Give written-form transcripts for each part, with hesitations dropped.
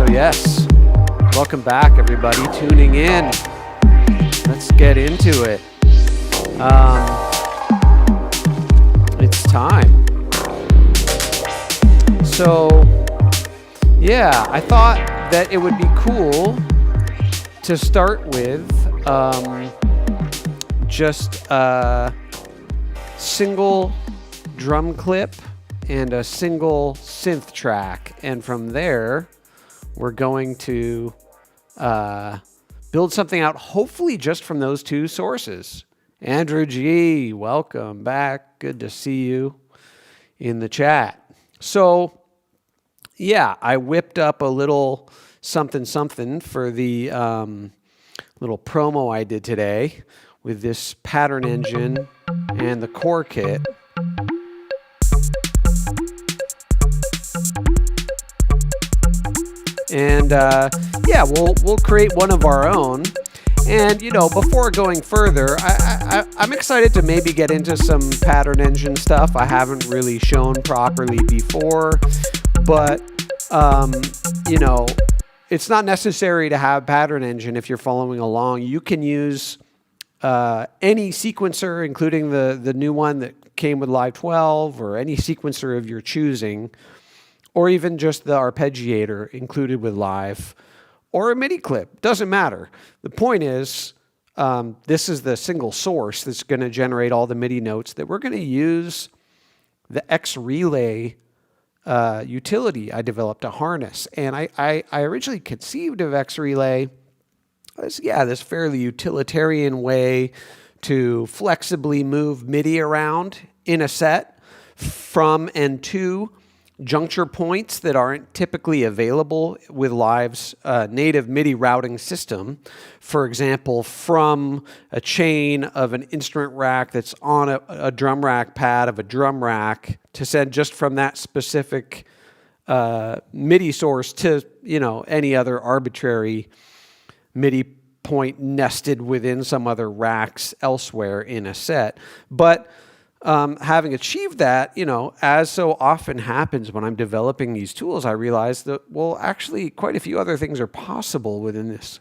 yes, welcome back everybody tuning in. Let's get into it. It's time. So yeah, I thought that it would be cool to start with just a single drum clip and a single synth track, and from there we're going to build something out, hopefully just from those two sources. Andrew G, welcome back. Good to see you in the chat. So yeah, I whipped up a little something for the little promo I did today with this pattern engine and the core kit. And yeah, we'll create one of our own. And you know, before going further, I'm excited to maybe get into some pattern engine stuff I haven't really shown properly before. But you know, it's not necessary to have pattern engine if you're following along. You can use any sequencer, including the new one that came with Live 12, or any sequencer of your choosing, or even just the arpeggiator included with Live, or a MIDI clip. Doesn't matter. The point is, this is the single source that's going to generate all the MIDI notes that we're going to use the X Relay utility I developed to harness. And I originally conceived of X Relay as, this fairly utilitarian way to flexibly move MIDI around in a set from and to juncture points that aren't typically available with Live's native MIDI routing system. For example, from a chain of an instrument rack that's on a drum rack pad of a drum rack, to send just from that specific MIDI source to, you know, any other arbitrary MIDI point nested within some other racks elsewhere in a set. But having achieved that, you know, as so often happens when I'm developing these tools, I realized that, well, actually quite a few other things are possible within this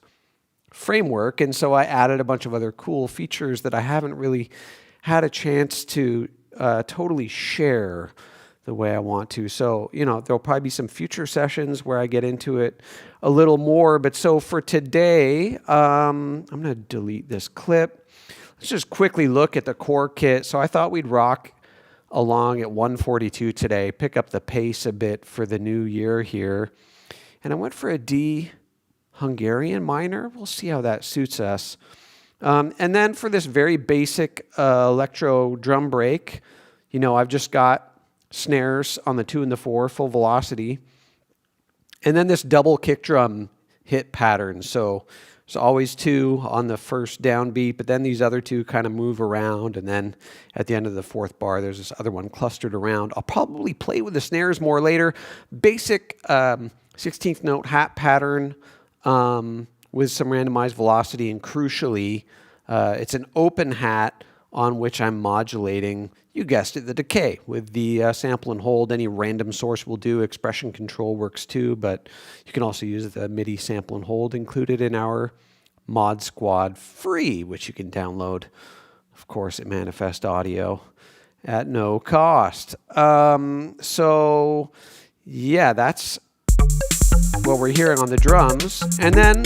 framework. And so I added a bunch of other cool features that I haven't really had a chance to totally share the way I want to. So, you know, there'll probably be some future sessions where I get into it a little more. But so for today, I'm going to delete this clip. Let's just quickly look at the core kit. So I thought we'd rock along at 142 today, pick up the pace a bit for the new year here. And I went for a D Hungarian minor. We'll see how that suits us. And then for this very basic electro drum break, you know, I've just got snares on the 2 and the 4, full velocity. And then this double kick drum hit pattern. So there's always 2 on the first downbeat, but then these other 2 kind of move around, and then at the end of the 4th bar, there's this other one clustered around. I'll probably play with the snares more later. Basic 16th note hat pattern with some randomized velocity, and crucially, it's an open hat on which I'm modulating, you guessed it, the decay with the sample and hold. Any random source will do. Expression control works too, but you can also use the MIDI sample and hold included in our Mod Squad free, which you can download, of course, at Manifest Audio at no cost. So yeah, that's what we're hearing on the drums. And then,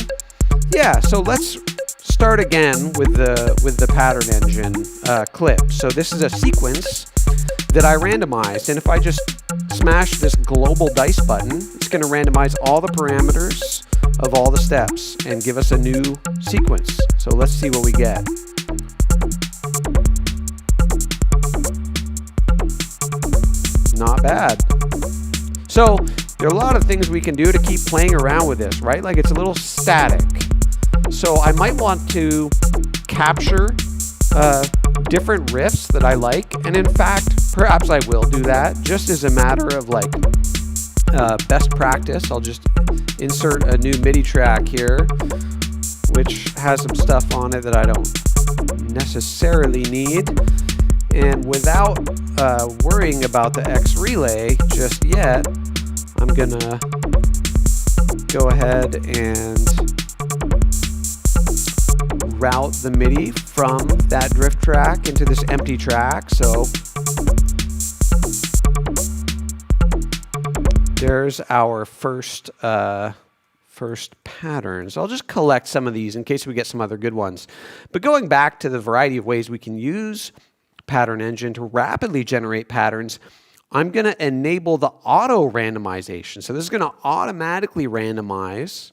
yeah, so let's start again with the pattern engine clip. So this is a sequence that I randomized, and if I just smash this global dice button, it's going to randomize all the parameters of all the steps and give us a new sequence. So let's see what we get. Not bad. So there are a lot of things we can do to keep playing around with this, right? Like, it's a little static. So I might want to capture different riffs that I like, and in fact, perhaps I will do that just as a matter of like best practice. I'll just insert a new MIDI track here, which has some stuff on it that I don't necessarily need, and without worrying about the X Relay just yet, I'm gonna go ahead and route the MIDI from that drift track into this empty track. So there's our first pattern. So I'll just collect some of these in case we get some other good ones. But going back to the variety of ways we can use Pattern Engine to rapidly generate patterns, I'm going to enable the auto randomization. So this is going to automatically randomize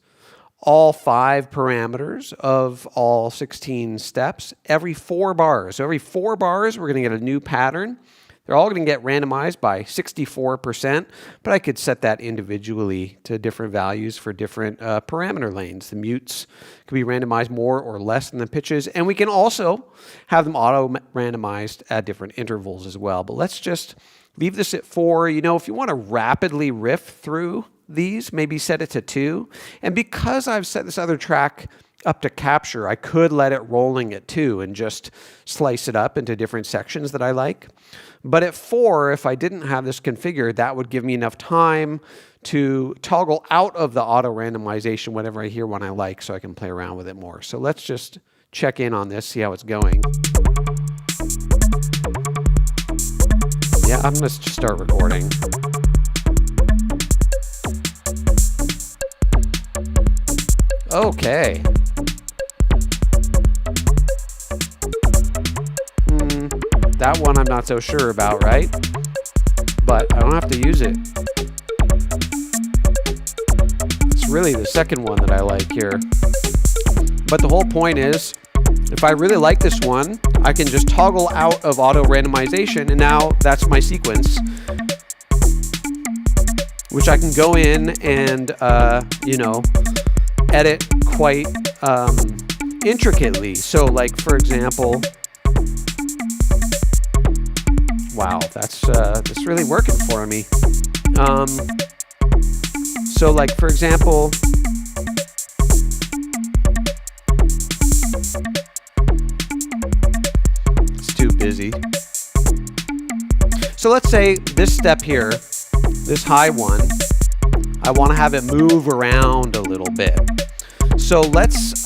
all 5 parameters of all 16 steps every 4 bars. So every 4 bars, we're going to get a new pattern. They're all going to get randomized by 64%, but I could set that individually to different values for different parameter lanes. The mutes could be randomized more or less than the pitches, and we can also have them auto-randomized at different intervals as well. But let's just leave this at 4. You know, if you want to rapidly riff through these, maybe set it to 2. And because I've set this other track up to capture, I could let it rolling at 2 and just slice it up into different sections that I like. But at 4, if I didn't have this configured, that would give me enough time to toggle out of the auto randomization whenever I hear one I like, so I can play around with it more. So let's just check in on this, see how it's going. Yeah, I'm going to start recording. Okay. That one I'm not so sure about, right? But I don't have to use it. It's really the second one that I like here. But the whole point is, if I really like this one, I can just toggle out of auto randomization, and now that's my sequence, which I can go in and, you know, edit quite intricately. So, like, for example, wow, that's really working for me. So, like, for example, it's too busy. So let's say this step here, this high one, I want to have it move around a little bit. So let's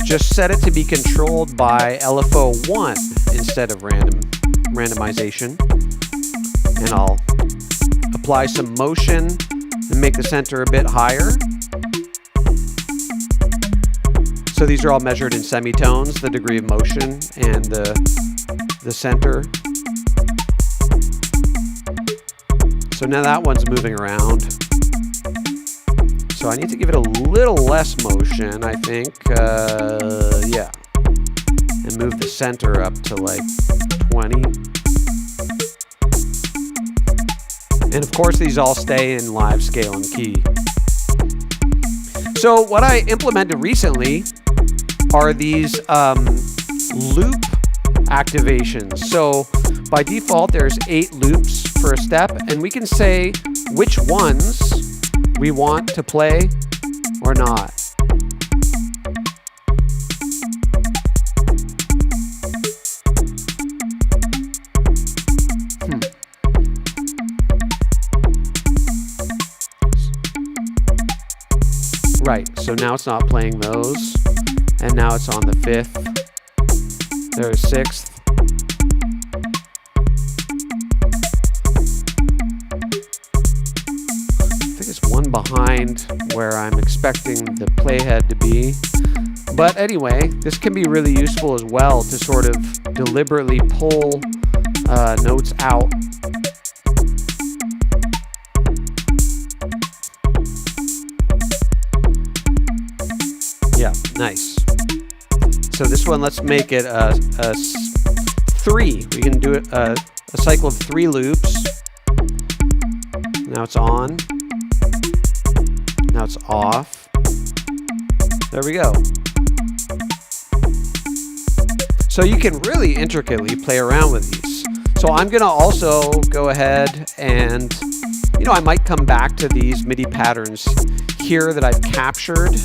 just set it to be controlled by LFO 1 instead of randomization. And I'll apply some motion and make the center a bit higher. So these are all measured in semitones, the degree of motion and the center. So now that one's moving around. So I need to give it a little less motion, I think. Yeah. And move the center up to like 20. And of course, these all stay in live scale and key. So what I implemented recently are these loop activations. So by default, there's 8 loops for a step, and we can say which ones we want to play or not. Right, so now it's not playing those, and now it's on the 5th. There's 6th. I think it's one behind where I'm expecting the playhead to be. But anyway, this can be really useful as well to sort of deliberately pull notes out. Yeah, nice. So this one, let's make it a 3. We can do it a cycle of 3 loops. Now it's on. Now it's off. There we go. So you can really intricately play around with these. So I'm going to also go ahead and, you know, I might come back to these MIDI patterns here that I've captured.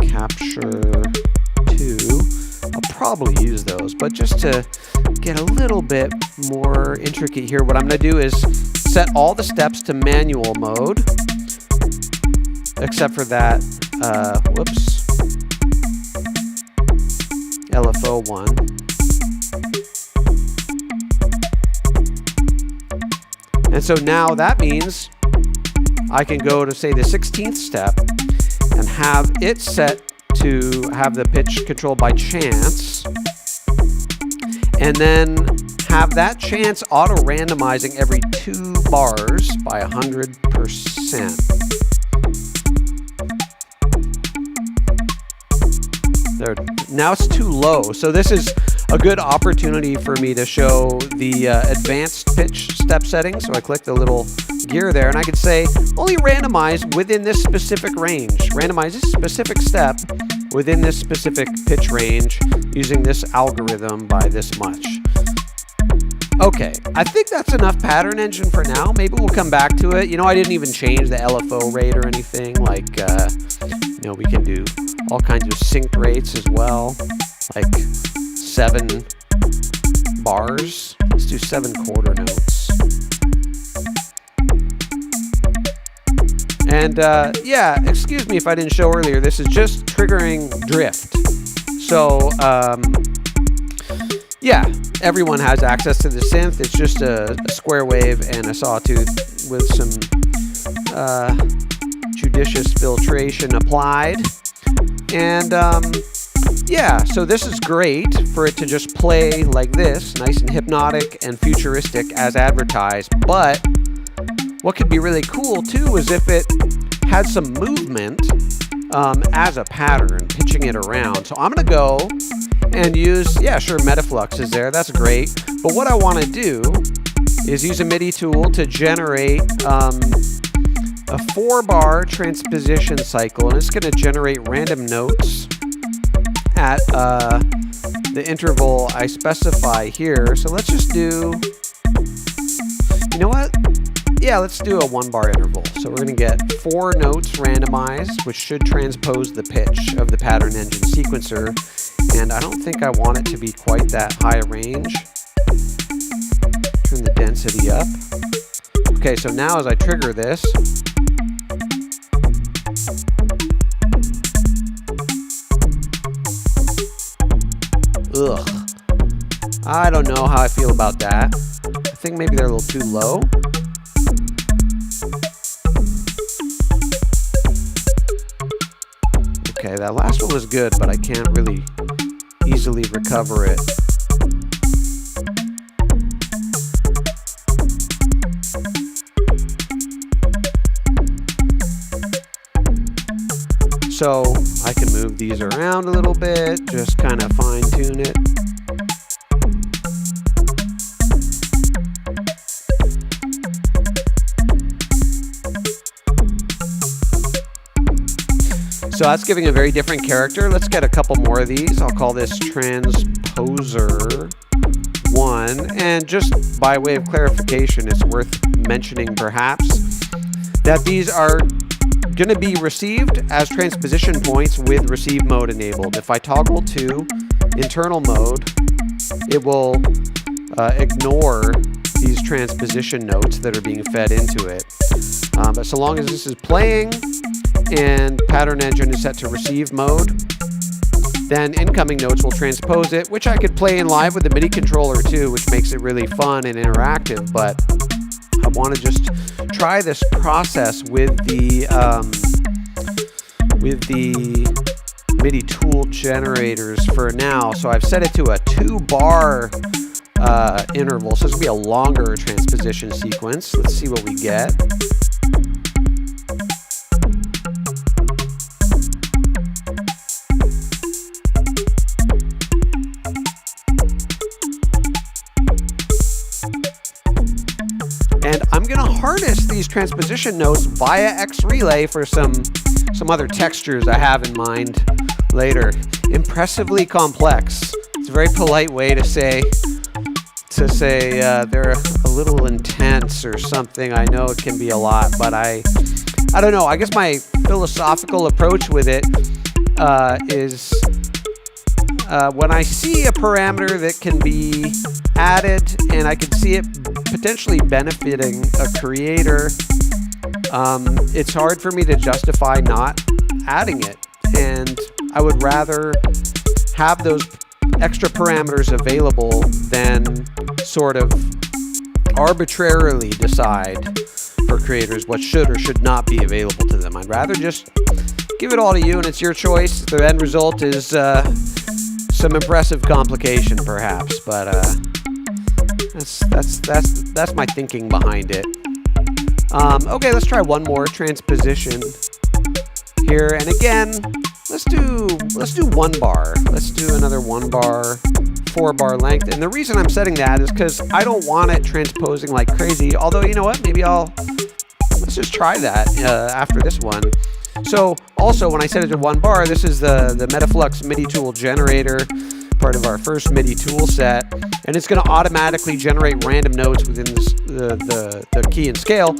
Capture 2. I'll probably use those, but just to get a little bit more intricate here, what I'm going to do is set all the steps to manual mode. except for that, whoops, LFO one. And so now that means I can go to, say, the 16th step and have it set to have the pitch controlled by chance, and then have that chance auto-randomizing every 2 bars by 100%. There, now it's too low, so this is a good opportunity for me to show the advanced pitch step settings. So I click the little gear there, and I could say only randomize within this specific range. Randomize this specific step within this specific pitch range using this algorithm by this much. Okay, I think that's enough pattern engine for now. Maybe we'll come back to it. You know, I didn't even change the LFO rate or anything. Like, you know, we can do all kinds of synced rates as well, like 7 bars. Let's do 7 quarter notes. And yeah, excuse me if I didn't show earlier, this is just triggering drift. So yeah, everyone has access to the synth. It's just a square wave and a sawtooth with some judicious filtration applied. And yeah, so this is great for it to just play like this, nice and hypnotic and futuristic as advertised. But what could be really cool too is if it had some movement as a pattern, pitching it around. So I'm gonna go and use, yeah, sure, Metaflux is there, that's great. But what I wanna do is use a MIDI tool to generate a 4-bar transposition cycle, and it's gonna generate random notes at the interval I specify here. So let's just do, you know what? Yeah, let's do a 1-bar interval. So we're gonna get 4 notes randomized, which should transpose the pitch of the pattern engine sequencer. And I don't think I want it to be quite that high range. Turn the density up. Okay, so now as I trigger this, ugh, I don't know how I feel about that. I think maybe they're a little too low. Okay, that last one was good, but I can't really easily recover it. So I can move these around a little bit, just kind of fine tune it. So that's giving a very different character. Let's get a couple more of these. I'll call this transposer 1. And just by way of clarification, it's worth mentioning perhaps that these are going to be received as transposition points with receive mode enabled. If I toggle to internal mode, it will ignore these transposition notes that are being fed into it. But so long as this is playing and pattern engine is set to receive mode, then incoming notes will transpose it, which I could play in live with the MIDI controller too, which makes it really fun and interactive. But I want to just try this process with the MIDI tool generators for now. So I've set it to a 2-bar interval, so it's gonna be a longer transposition sequence. Let's see what we get. And I'm going to harness these transposition notes via X Relay for some other textures I have in mind later. Impressively complex. It's a very polite way to say they're a little intense or something. I know it can be a lot, but I don't know. I guess my philosophical approach with it is when I see a parameter that can be added and I can see it potentially benefiting a creator, it's hard for me to justify not adding it. And I would rather have those extra parameters available than sort of arbitrarily decide for creators what should or should not be available to them. I'd rather just give it all to you, and it's your choice. The end result is some impressive complication, perhaps, but that's my thinking behind it. Okay, let's try one more transposition here, and again, let's do 1 bar. Let's do another 1 bar, 4 bar length, and the reason I'm setting that is because I don't want it transposing like crazy. Although, you know what? Maybe let's just try that after this one. So also, when I set it to 1 bar, this is the Metaflux MIDI tool generator, part of our first MIDI tool set, and it's going to automatically generate random notes within the key and scale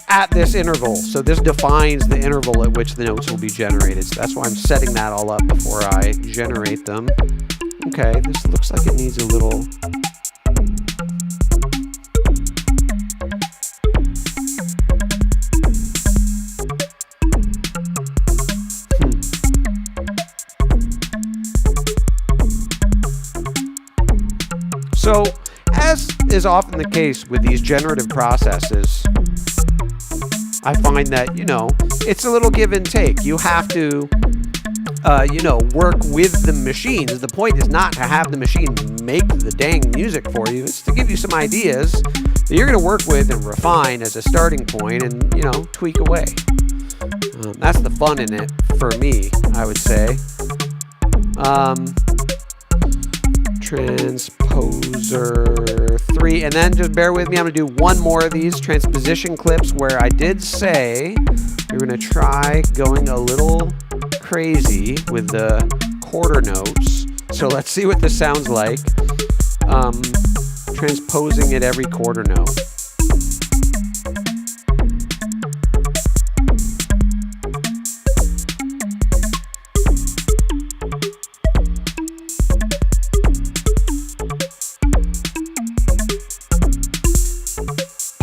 at this interval. So this defines the interval at which the notes will be generated. So that's why I'm setting that all up before I generate them. Okay, this looks like it needs a little... So, as is often the case with these generative processes, I find that, you know, it's a little give and take. You have to, you know, work with the machines. The point is not to have the machine make the dang music for you. It's to give you some ideas that you're going to work with and refine as a starting point and, you know, tweak away. That's the fun in it for me, I would say. Transposer 3, and then just bear with me, I'm going to do one more of these transposition clips where I did say we're going to try going a little crazy with the quarter notes. So let's see what this sounds like, transposing at every quarter note.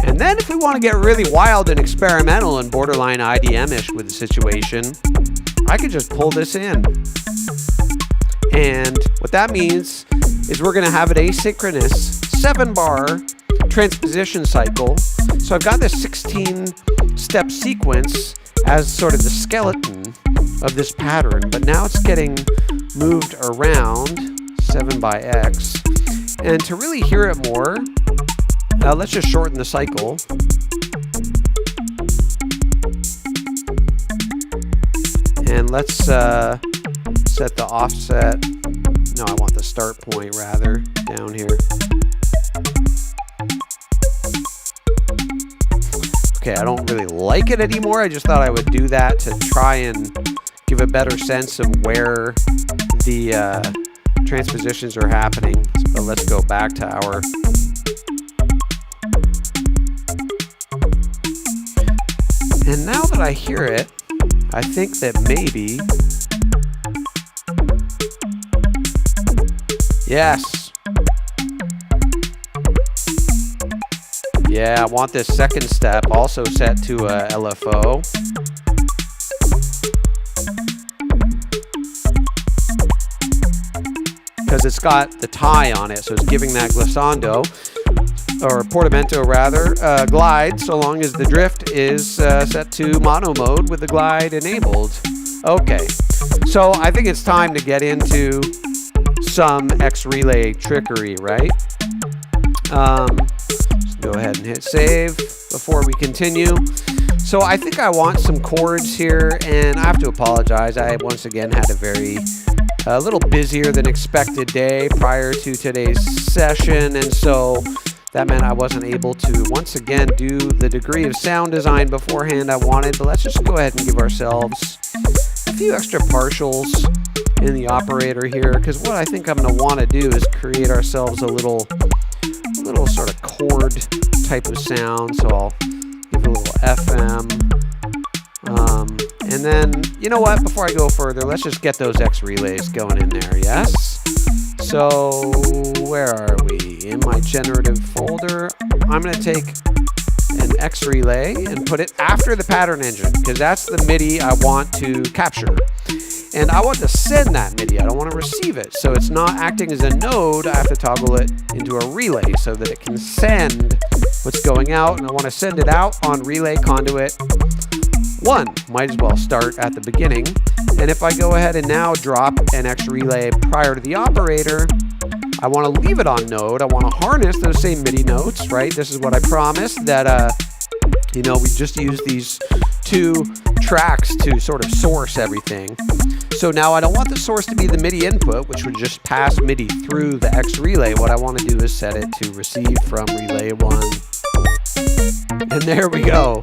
And then if we want to get really wild and experimental and borderline IDM-ish with the situation, I could just pull this in. And what that means is we're going to have an asynchronous 7-bar transposition cycle. So I've got this 16-step sequence as sort of the skeleton of this pattern, but now it's getting moved around 7 by X. And to really hear it more, let's just shorten the cycle. And let's set the offset. No, I want the start point rather down here. Okay, I don't really like it anymore. I just thought I would do that to try and give a better sense of where the transpositions are happening. But let's go back to our... And now that I hear it, I think that maybe... Yes. Yeah, I want this second step also set to a LFO. Because it's got the tie on it, so it's giving that glissando, or portamento rather, glide, so long as the drift is set to mono mode with the glide enabled. Okay, so I think it's time to get into some X relay trickery, right? Let's go ahead and hit save before we continue. So I think I want some chords here, and I have to apologize. I once again had a little busier than expected day prior to today's session, and so that meant I wasn't able to once again do the degree of sound design beforehand I wanted. But let's just go ahead and give ourselves a few extra partials in the operator here, because what I think I'm going to want to do is create ourselves a little sort of chord type of sound. So I'll give it a little FM. And then, you know what, before I go further, let's just get those X relays going in there, yes? So, where are we? In my generative folder, I'm going to take an X relay and put it after the pattern engine, because that's the MIDI I want to capture. And I want to send that MIDI, I don't want to receive it. So it's not acting as a node, I have to toggle it into a relay so that it can send what's going out, and I want to send it out on relay conduit 1. Might as well start at the beginning. And if I go ahead and now drop an X relay prior to the operator, I want to leave it on node. I want to harness those same MIDI notes, right? This is what I promised, that you know, we just use these 2 tracks to sort of source everything. So now I don't want the source to be the MIDI input, which would just pass MIDI through the X relay. What I want to do is set it to receive from relay 1. And there we go.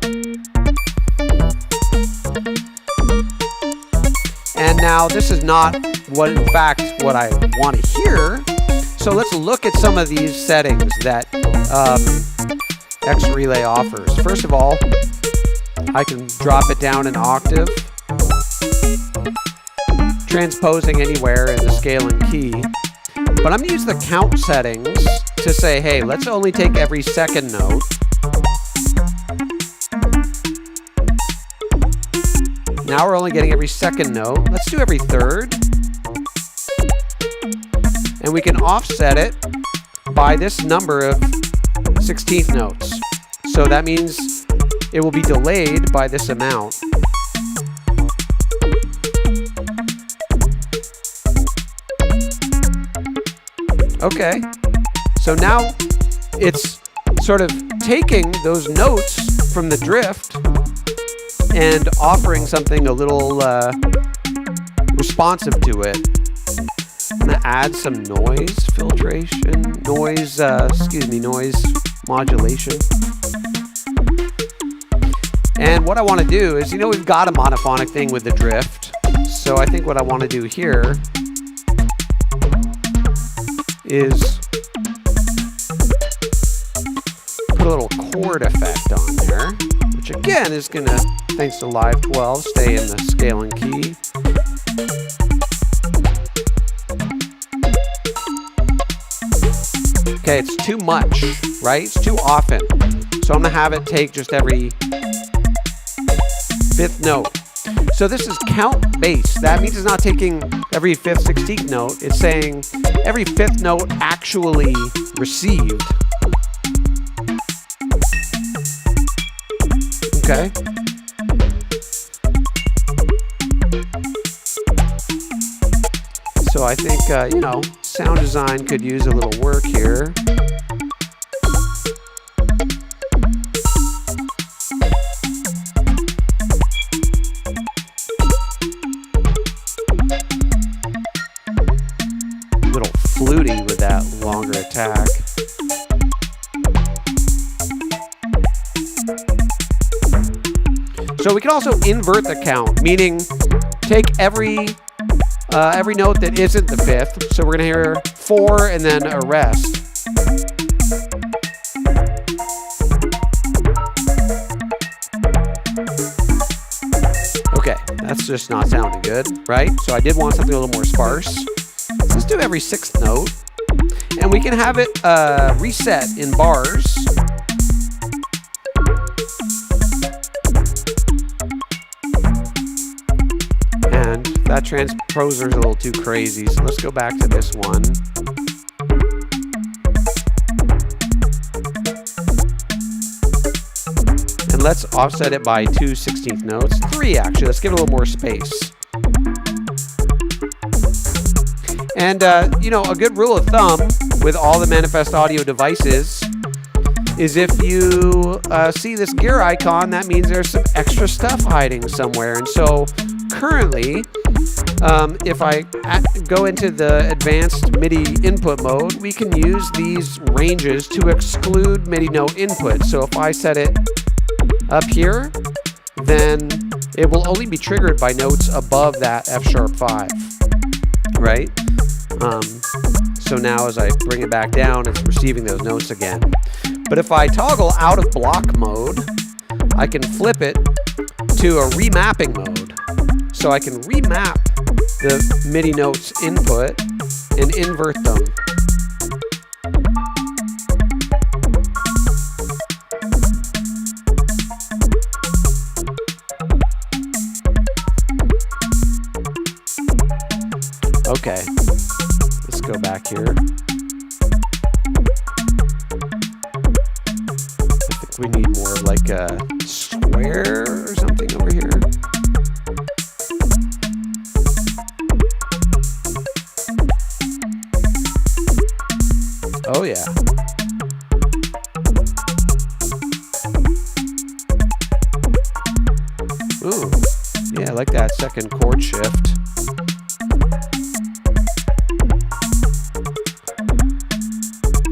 And now this is not what, in fact, what I want to hear. So let's look at some of these settings that X relay offers. First of all, I can drop it down an octave, transposing anywhere in the scale and key. But I'm going to use the count settings to say, hey, let's only take every second note. Now we're only getting every second note. Let's do every third. And we can offset it by this number of 16th notes. So that means it will be delayed by this amount. Okay, so now it's sort of taking those notes from the drift and offering something a little responsive to it. I'm gonna add some noise filtration, noise modulation. And what I want to do is, you know, we've got a monophonic thing with the drift. So I think what I want to do here is put a little chord effect on there, which again is gonna, thanks to Live 12, stay in the scale and key. Okay, it's too much, right? It's too often. So I'm gonna have it take just every 5th note. So this is count bass. That means it's not taking every 5th, 16th note. It's saying every 5th note actually received. Okay. So I think, you know, sound design could use a little work here. Little fluty with that longer attack. So we can also invert the count, meaning take every note that isn't the 5th. So we're gonna hear 4 and then a rest. Okay, that's just not sounding good, right? So I did want something a little more sparse. So let's do every 6th note. And we can have it reset in bars. And that transposer is a little too crazy, so let's go back to this one. And let's offset it by 2 16th notes. 3 actually, let's give it a little more space. And you know, a good rule of thumb with all the Manifest Audio devices is if you see this gear icon, that means there's some extra stuff hiding somewhere. And so currently, if I go into the advanced MIDI input mode, we can use these ranges to exclude MIDI note input. So if I set it up here, then it will only be triggered by notes above that F-sharp 5, right? So now as I bring it back down, it's receiving those notes again. But if I toggle out of block mode, I can flip it to a remapping mode. So I can remap the MIDI notes input and invert them. Okay, let's go back here. I think we need more of like a square or something over here. Oh yeah. Ooh, yeah, I like that second chord shift.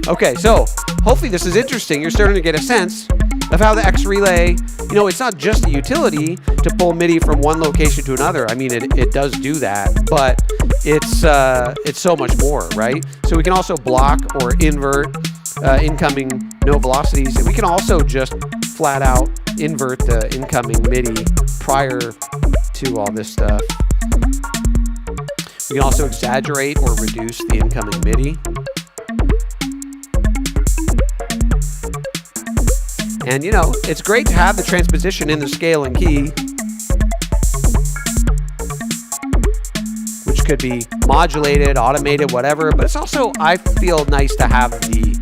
Okay, so hopefully this is interesting. You're starting to get a sense of how the X Relay, you know, it's not just a utility to pull MIDI from one location to another. I mean, it does do that, but it's so much more, right? So we can also block or invert incoming no velocities. And we can also just flat out invert the incoming MIDI prior to all this stuff. We can also exaggerate or reduce the incoming MIDI. And you know, it's great to have the transposition in the scale and key, which could be modulated, automated, whatever, but it's also, I feel, nice to have the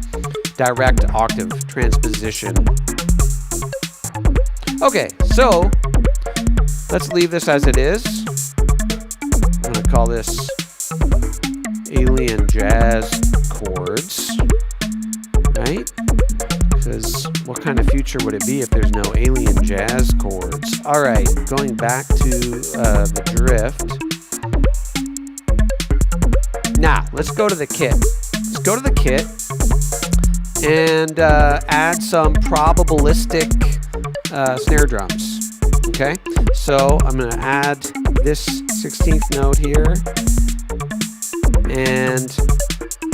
direct octave transposition. Okay, so let's leave this as it is. I'm gonna call this Alien Jazz Chords, right? Because what kind of future would it be if there's no alien jazz chords? All right, going back to the drift. Now, let's go to the kit. Let's go to the kit and add some probabilistic snare drums, okay? So I'm gonna add this 16th note here and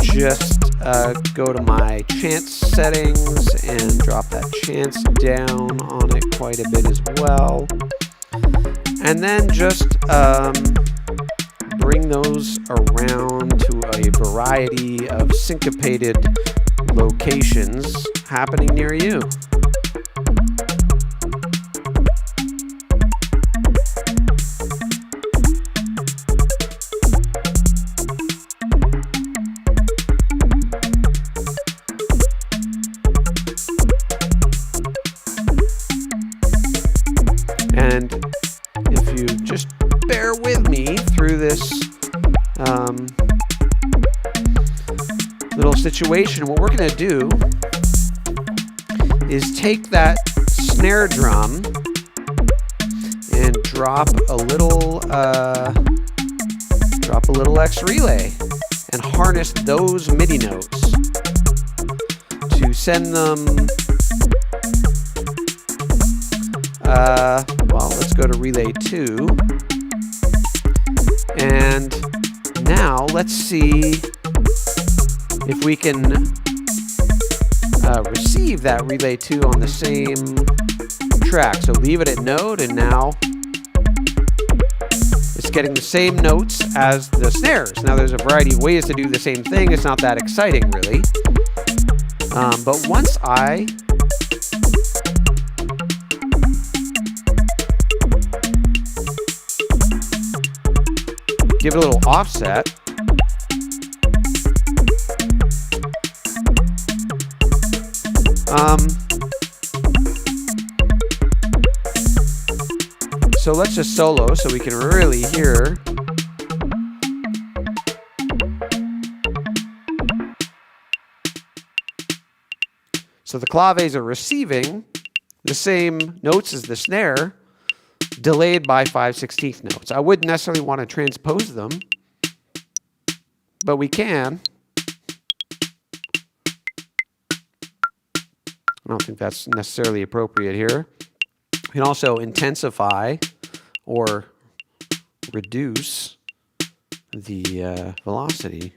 just go to my chance settings and drop that chance down on it quite a bit as well. And then just bring those around to a variety of syncopated locations happening near you. And if you just bear with me through this little situation, what we're going to do is take that snare drum and drop a little X Relay and harness those MIDI notes to send them. Well, let's go to Relay 2. And now let's see if we can receive that Relay 2 on the same track. So leave it at node, and now it's getting the same notes as the snares. Now there's a variety of ways to do the same thing. It's not that exciting, really. But once I give it a little offset, so let's just solo so we can really hear. So the claves are receiving the same notes as the snare, delayed by 5/16 notes. I wouldn't necessarily want to transpose them, but we can. I don't think that's necessarily appropriate here. We can also intensify or reduce the velocity.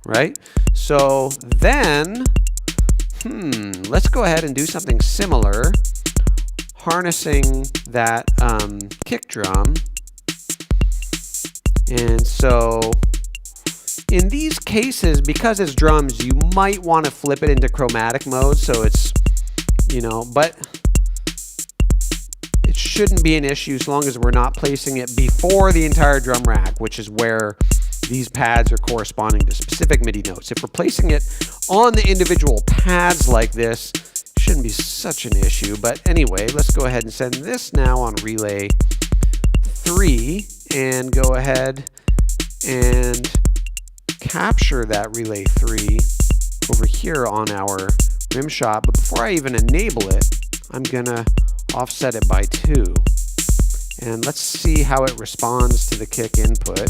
Right? So then, let's go ahead and do something similar, harnessing that kick drum. And so in these cases, because it's drums, you might want to flip it into chromatic mode, so it's, you know, but It shouldn't be an issue as long as we're not placing it before the entire drum rack, which is where these pads are corresponding to specific MIDI notes. If we're placing it on the individual pads like this, it shouldn't be such an issue. But anyway, let's go ahead and send this now on relay 3 and go ahead and capture that relay 3 over here on our rim shot. But before I even enable it, I'm gonna offset it by 2. And let's see how it responds to the kick input.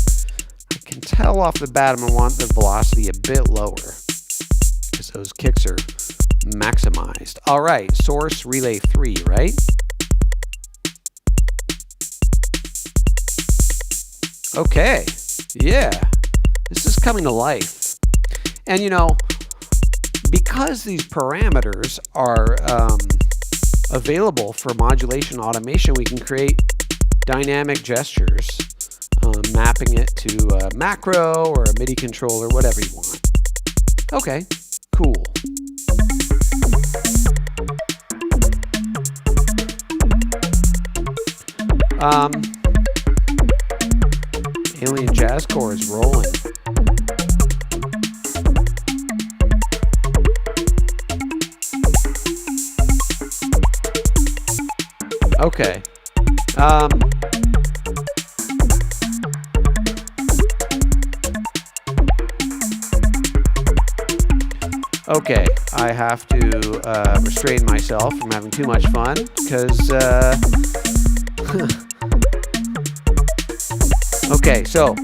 I can tell off the bat I'm gonna want the velocity a bit lower because those kicks are maximized. All right, source relay 3, right? Okay, yeah, this is coming to life. And you know, because these parameters are available for modulation automation, we can create dynamic gestures, mapping it to a macro or a MIDI controller, whatever you want. Okay, cool. Alien Jazz Core is rolling. Okay. Okay, I have to restrain myself from having too much fun because okay, so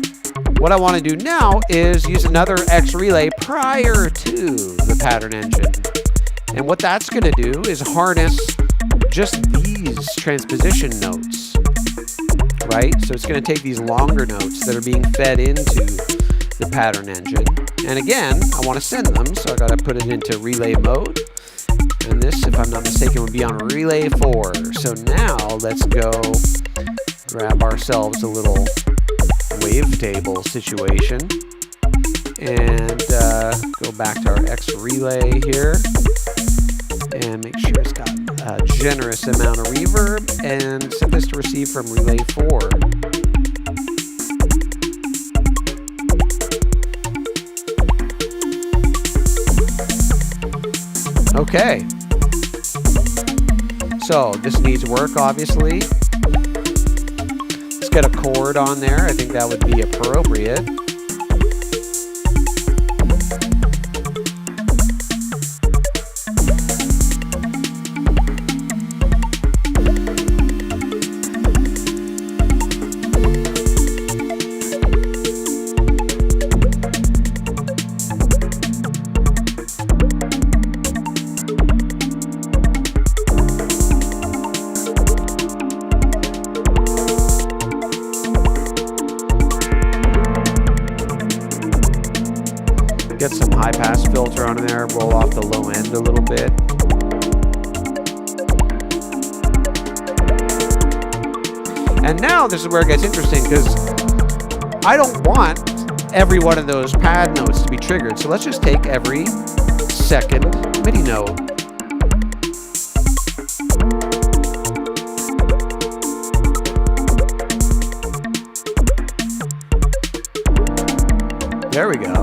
what I want to do now is use another X relay prior to the pattern engine. And what that's going to do is harness just these transposition notes, right? So it's going to take these longer notes that are being fed into the pattern engine. And again, I want to send them, so I got to put it into relay mode. And this, if I'm not mistaken, would be on relay 4. So now let's go grab ourselves a little wavetable situation and go back to our X relay here and make sure it's got a generous amount of reverb and set this to receive from relay 4. Okay, so this needs work, obviously. Let's get a chord on there. I think that would be appropriate. Get some high pass filter on there, roll off the low end a little bit. And now this is where it gets interesting because I don't want every one of those pad notes to be triggered. So let's just take every second MIDI note. There we go.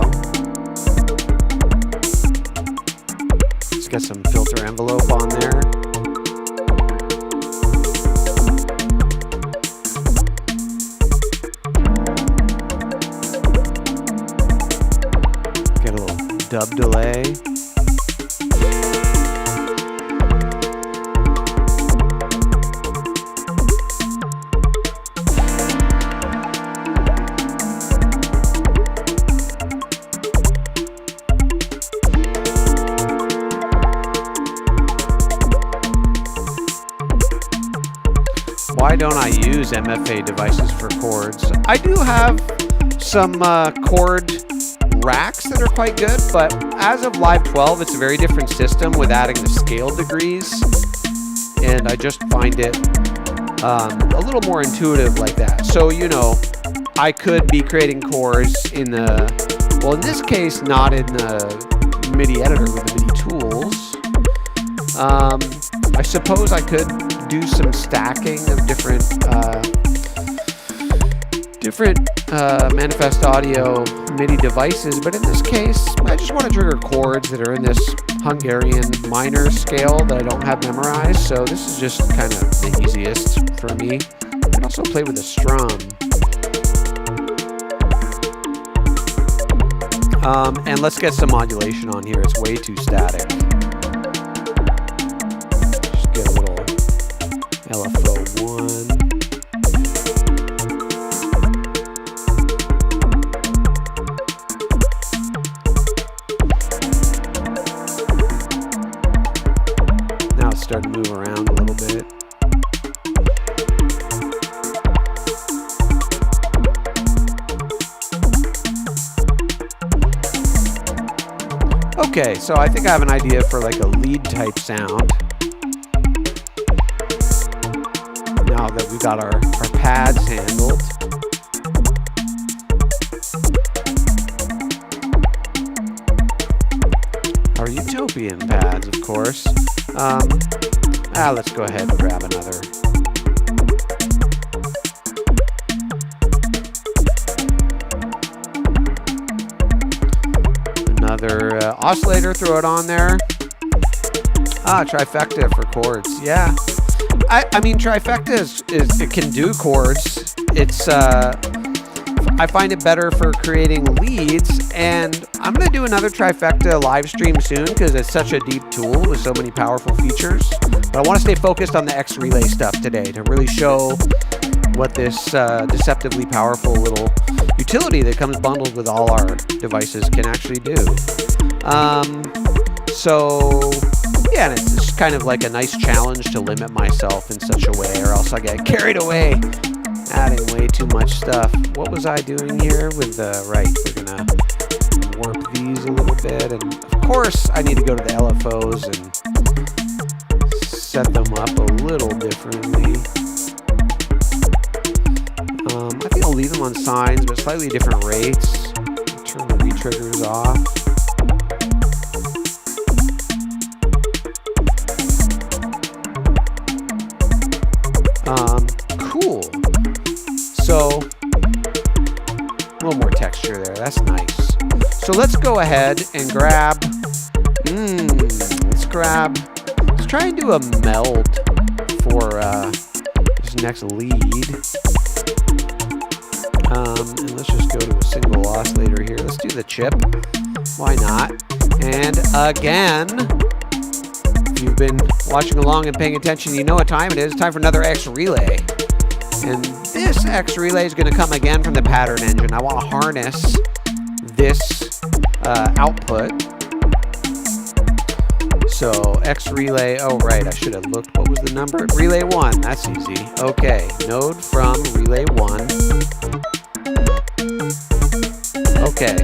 Get some filter envelope on there. Get a little dub delay. Why don't I use MFA devices for chords? I do have some chord racks that are quite good, but as of Live 12, it's a very different system with adding the scale degrees, and I just find it a little more intuitive like that. So, you know, I could be creating chords in the, well, in this case, not in the MIDI editor with the MIDI tools. I suppose I could do some stacking of different Manifest Audio MIDI devices, but in this case, I just want to trigger chords that are in this Hungarian minor scale that I don't have memorized, so this is just kind of the easiest for me. I can also play with a strum. And let's get some modulation on here. It's way too static. Just get a little LFO1. Now it's starting to move around a little bit. Okay, so I think I have an idea for like a lead type sound. Now that we got our pads handled. Our Utopian pads, of course. Let's go ahead and grab another. Another oscillator, throw it on there. Trifecta for chords. Yeah, I mean trifecta is it can do chords. It's I find it better for creating leads, and I'm gonna do another trifecta live stream soon because it's such a deep tool with so many powerful features. But I want to stay focused on the X Relay stuff today to really show what this deceptively powerful little utility that comes bundled with all our devices can actually do. So yeah, and it's just kind of like a nice challenge to limit myself in such a way, or else I get carried away adding way too much stuff. What was I doing here with the right? We're gonna warp these a little bit, and of course I need to go to the LFOs and set them up a little differently. I think I'll leave them on signs, but slightly different rates. Turn the re-triggers off. Cool. So, a little more texture there. That's nice. So let's go ahead and grab, let's try and do a meld for this next lead. And let's just go to a single oscillator here. Let's do the chip. Why not? And again, if you've been watching along and paying attention, you know what time it is. It's time for another X Relay. And this X Relay is going to come again from the pattern engine. I want to harness this output. So X Relay, oh right, I should have looked, what was the number? Relay 1, that's easy. Okay, node from Relay 1. Okay,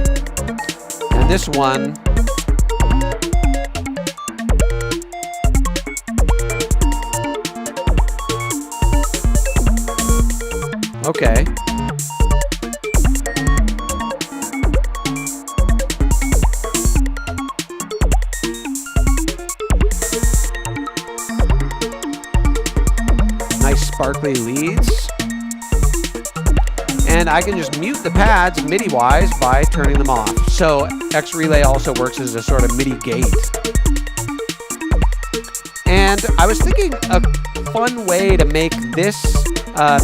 and this one, okay. Nice sparkly leads. And I can just mute the pads MIDI-wise by turning them off. So X Relay also works as a sort of MIDI gate. And I was thinking a fun way to make this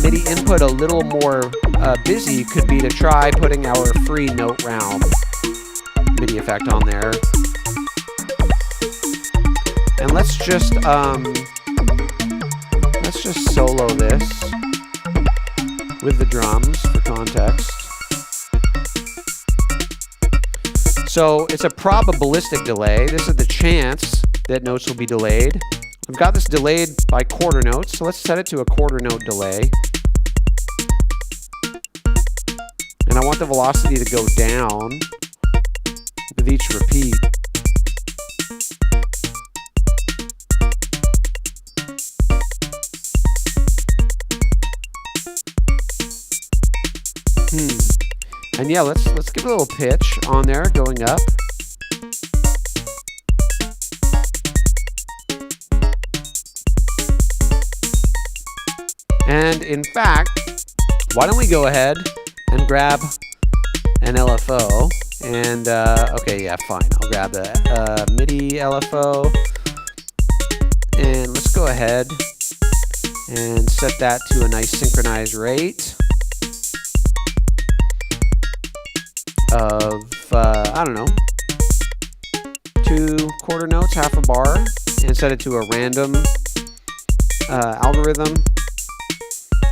MIDI input a little more busy could be to try putting our free note round MIDI effect on there. And let's just solo this with the drums for context. So it's a probabilistic delay. This is the chance that notes will be delayed. I've got this delayed by quarter notes, so let's set it to a quarter note delay. And I want the velocity to go down with each repeat. And yeah, let's give a little pitch on there going up. And in fact, why don't we go ahead and grab an LFO and, okay, yeah, fine. I'll grab the MIDI LFO and let's go ahead and set that to a nice synchronized rate of, I don't know, 2 quarter notes, half a bar, and set it to a random algorithm.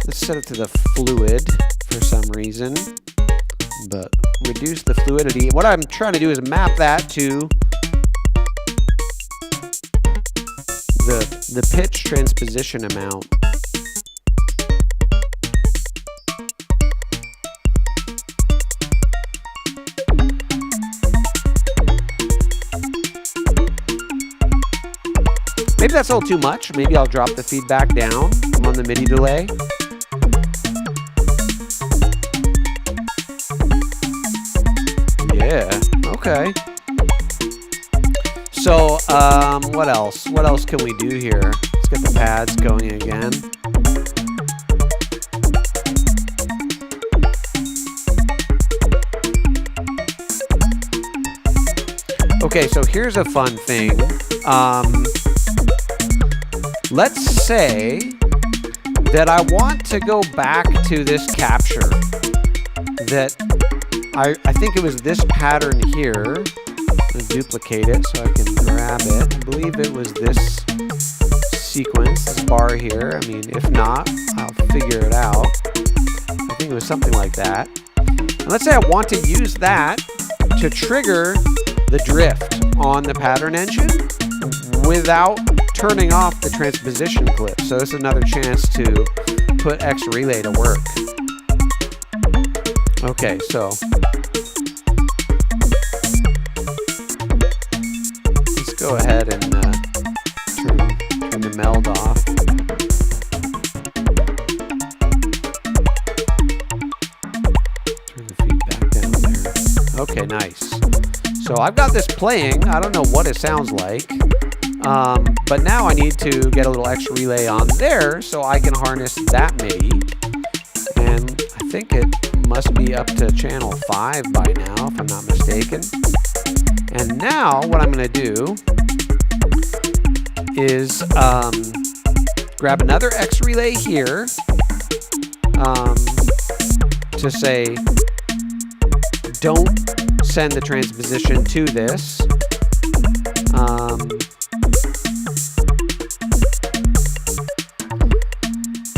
Let's set it to the fluid for some reason, but reduce the fluidity. What I'm trying to do is map that to the pitch transposition amount. Maybe that's a little too much. Maybe I'll drop the feedback down on the MIDI delay. Yeah, okay. So, what else? What else can we do here? Let's get the pads going again. Okay, so here's a fun thing. Let's say that I want to go back to this capture that I think it was this pattern here. Let's duplicate it so I can grab it. I believe it was this sequence, this bar here. I mean, if not, I'll figure it out. I think it was something like that. And let's say I want to use that to trigger the drift on the pattern engine without turning off the transposition clip. So this is another chance to put X Relay to work. Okay, so let's go ahead and turn the meld off. Turn the feedback down there. Okay, nice. So I've got this playing. I don't know what it sounds like. But now I need to get a little X Relay on there so I can harness that MIDI. And I think it must be up to channel 5 by now, if I'm not mistaken. And now what I'm going to do is grab another X Relay here to say, don't send the transposition to this.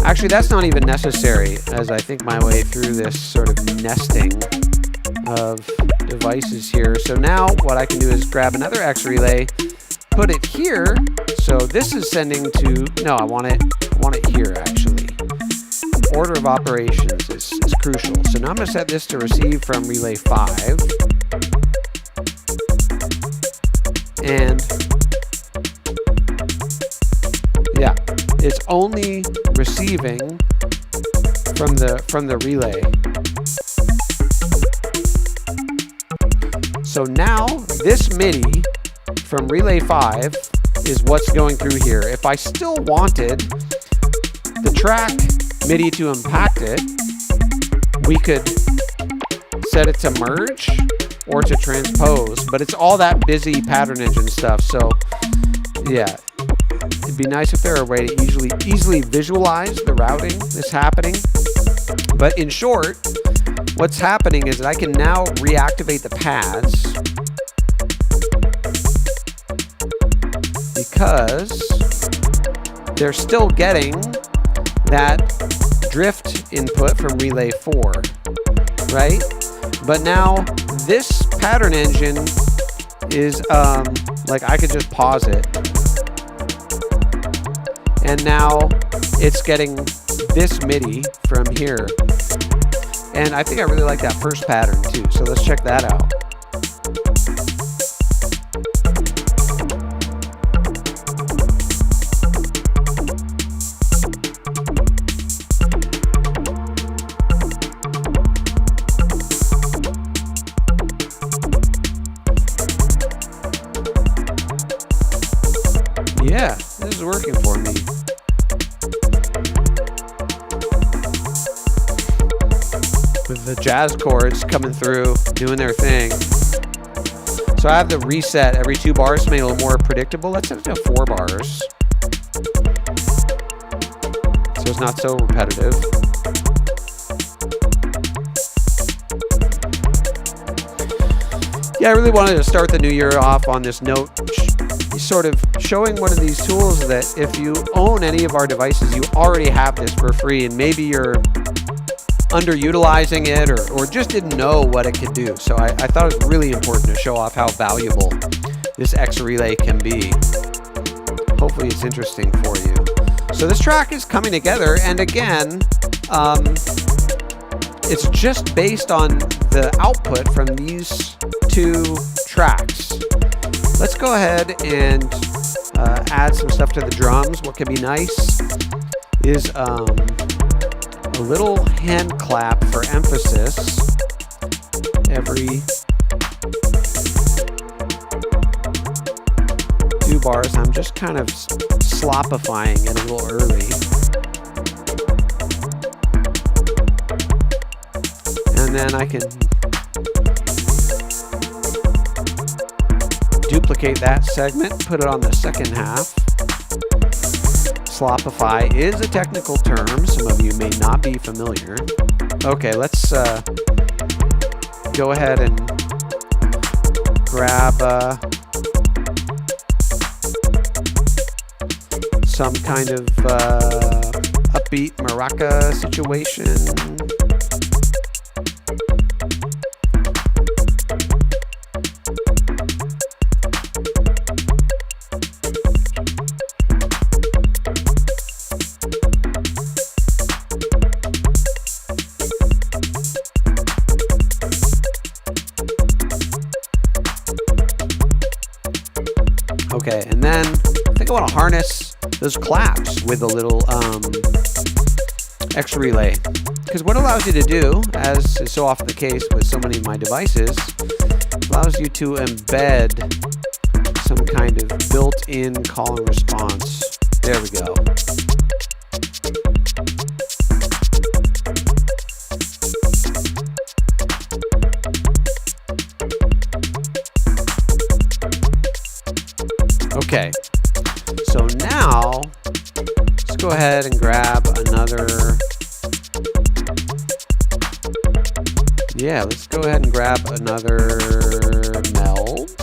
Actually, that's not even necessary as I think my way through this sort of nesting of devices here. So now what I can do is grab another X Relay, put it here. So this is sending to, no, I want it here actually. Order of operations is crucial. So now I'm gonna set this to receive from relay 5. And yeah, it's only receiving from the relay. So now this MIDI from relay 5 is what's going through here. If I still wanted the track MIDI to impact it, we could set it to merge or to transpose, but it's all that busy pattern engine stuff. So yeah, it'd be nice if there were a way to easily visualize the routing that's happening. But in short, what's happening is that I can now reactivate the pads because they're still getting that drift input from relay 4, right? But now this pattern engine is like I could just pause it, and now it's getting this MIDI from here. And I think I really like that first pattern too, so let's check that out. Yeah, this is working for me. the jazz chords coming through, doing their thing. So I have the reset every 2 bars to make it a little more predictable. Let's set it to 4 bars. So it's not so repetitive. Yeah, I really wanted to start the new year off on this note, sort of showing one of these tools that if you own any of our devices, you already have this for free, and maybe you're underutilizing it or just didn't know what it could do. So I thought it was really important to show off how valuable this X relay can be. Hopefully it's interesting for you. So this track is coming together, and again, it's just based on the output from these 2 tracks. Let's go ahead and add some stuff to the drums. What can be nice is a little hand clap for emphasis every 2 bars. I'm just kind of slopifying it a little early. And then I can duplicate that segment, put it on the second half. Slopify is a technical term. Some of you may not be familiar. Okay, let's go ahead and grab some kind of upbeat maraca situation. Okay, and then I think I want to harness those claps with a little X relay. Because what it allows you to do, as is so often the case with so many of my devices, allows you to embed some kind of built-in call and response. There we go. Okay, so now let's go ahead and grab another. Yeah, let's go ahead and grab another meld.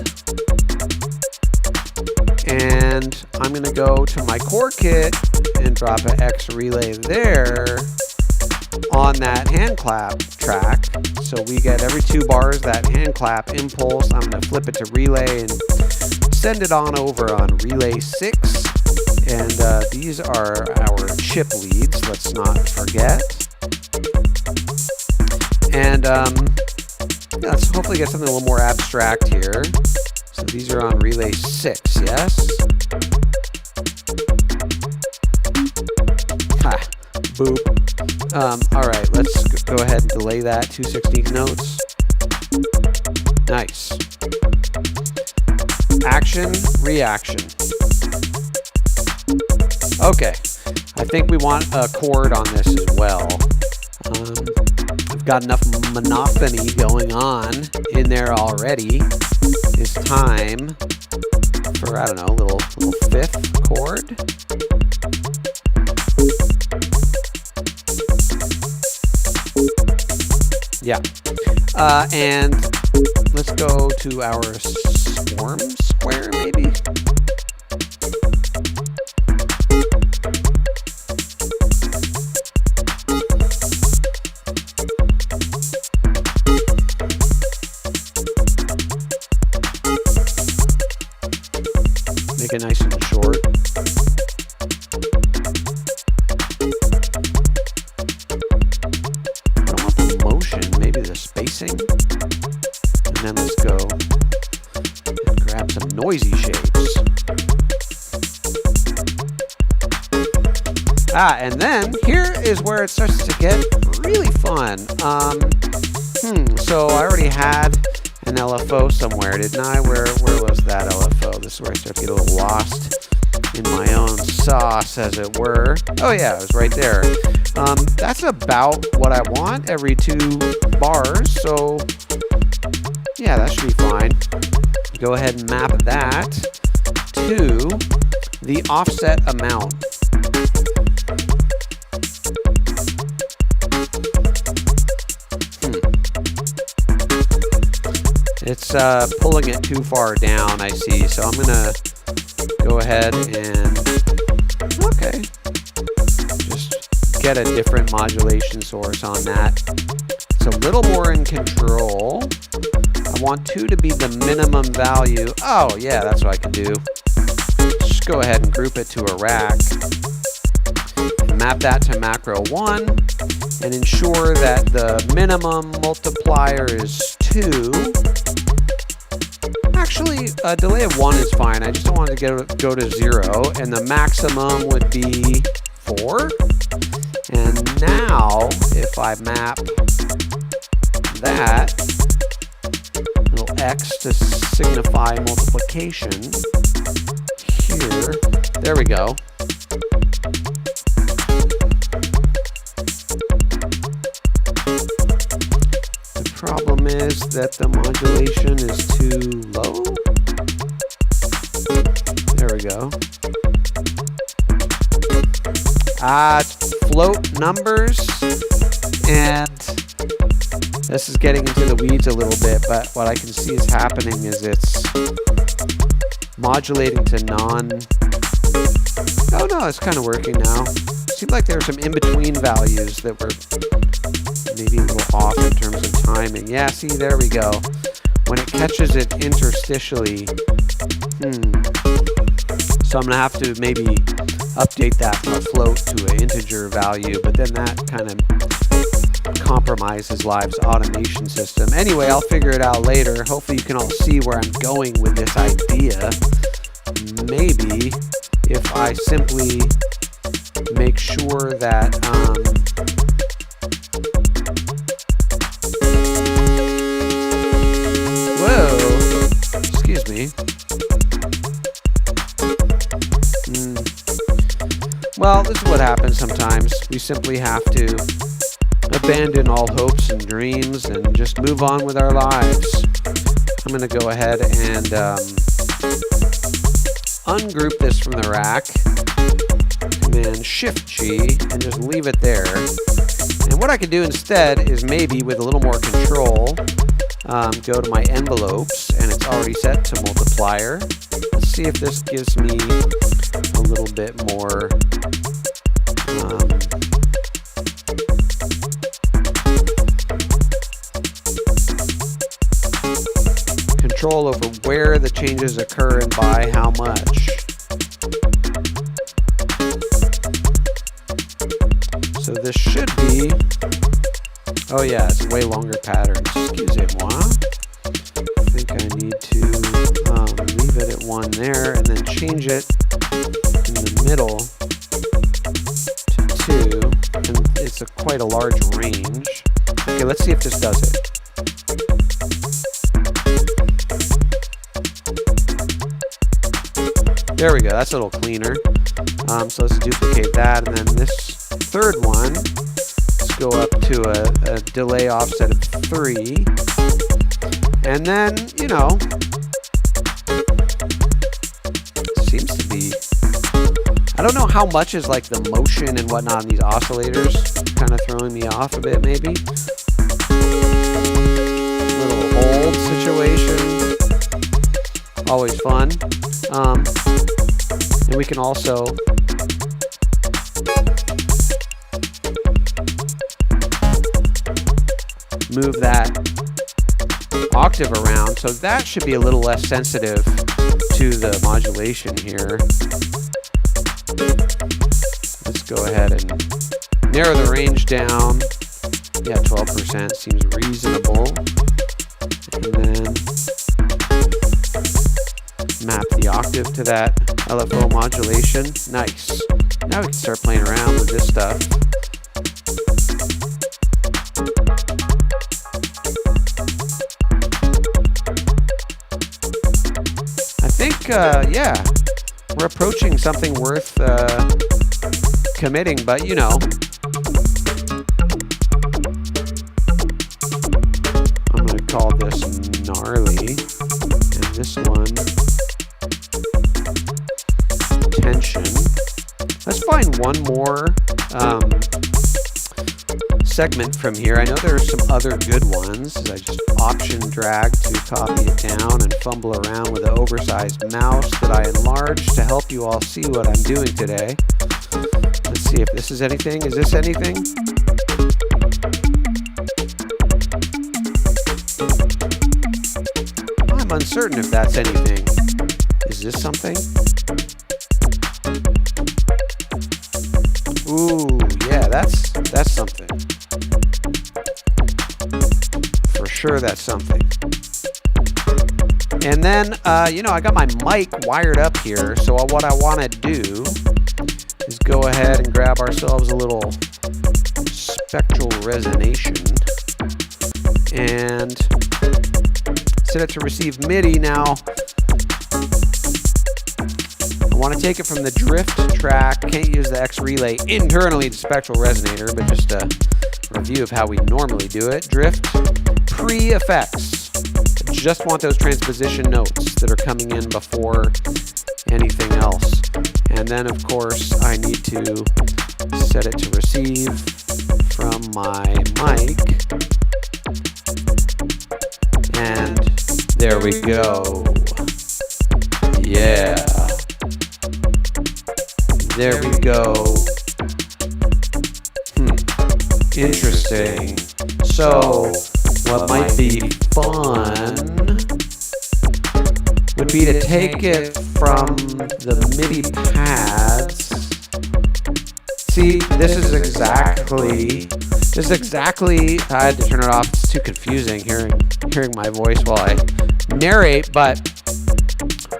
And I'm going to go to my core kit and drop an X relay there on that hand clap track. So we get every 2 bars that hand clap impulse. I'm going to flip it to relay and send it on over on relay 6. And these are our chip leads, let's not forget. And yeah, let's hopefully get something a little more abstract here. So these are on relay 6, yes? Ha, boop. All right, let's go ahead and delay that 2/16 notes. Nice. Action, reaction. Okay, I think we want a chord on this as well. I've got enough monophony going on in there already. It's time for, I don't know, a little 5th chord. Yeah. And let's go to our swarm square, maybe? Make it nice and short. I don't want the motion, maybe the spacing. And then let's go and grab some noisy shapes. And then here is where it starts to get really fun. So I already had an LFO somewhere, didn't I? Where was that LFO? This is where I start to get a little lost. in my own sauce, as it were. Oh yeah, it was right there. That's about what I want every 2 bars, so yeah, that should be fine. Go ahead and map that to the offset amount. It's pulling it too far down, I see, so I'm gonna go ahead and, okay, just get a different modulation source on that. It's a little more in control. I want 2 to be the minimum value. Oh yeah, that's what I can do. Just go ahead and group it to a rack. Map that to macro 1 and ensure that the minimum multiplier is 2. Actually, a delay of 1 is fine. I just don't want to go to 0, and the maximum would be 4. And now, if I map that, little X to signify multiplication here, there we go. The problem is that the modulation is too low. There we go. It's float numbers, and this is getting into the weeds a little bit, but what I can see is happening is it's modulating to non... Oh no, it's kind of working now. Seemed like there were some in-between values that were maybe a little off in terms of timing. Yeah, see, there we go. When it catches it interstitially. So I'm going to have to maybe update that from a float to an integer value, but then that kind of compromises Live's automation system. Anyway, I'll figure it out later. Hopefully you can all see where I'm going with this idea. Maybe if I simply make sure that whoa, excuse me. Well, this is what happens sometimes. We simply have to abandon all hopes and dreams and just move on with our lives. I'm going to go ahead and ungroup this from the rack. Command Shift G and just leave it there. And what I could do instead is maybe with a little more control, go to my envelopes, and it's already set to multiplier. Let's see if this gives me a little bit more control over where the changes occur and by how much. So this should be, oh yeah, it's way longer patterns. Excusez-moi. I think I need to leave it at 1 there and then change it in the middle to 2. And it's quite a large range. Okay, let's see if this does it. There we go, that's a little cleaner. So let's duplicate that, and then this third one, let's go up to a delay offset of 3. And then, you know, seems to be, I don't know how much is like the motion and whatnot in these oscillators, kind of throwing me off a bit maybe. Little hold situation, always fun. And we can also move that octave around, so that should be a little less sensitive to the modulation here. Let's go ahead and narrow the range down. Yeah, 12% seems reasonable. And then map the octave to that LFO modulation. Nice. Now we can start playing around with this stuff. I think, yeah, we're we're approaching something worth committing, but you know. I'm going to call this gnarly, and this one tension. Let's find one more segment from here. I know there are some other good ones. I just option drag to copy it down and fumble around with an oversized mouse that I enlarged to help you all see what I'm doing today. Let's see if this is anything. Is this anything? I'm uncertain if that's anything. Is this something? Ooh, yeah, that's something. For sure that's something. And then, you know, I got my mic wired up here, so what I want to do is go ahead and grab ourselves a little spectral resonation and set it to receive MIDI. Now, I want to take it from the drift track. Can't use the X relay internally to spectral resonator, but just a review of how we normally do it. Drift pre-effects. Just want those transposition notes that are coming in before anything else. And then, of course, I need to set it to receive from my mic. And there we go. Yeah. There we go. Interesting. So, what might be fun would be to take it from the MIDI pads. See, this is exactly, I had to turn it off. It's too confusing hearing my voice while I narrate, but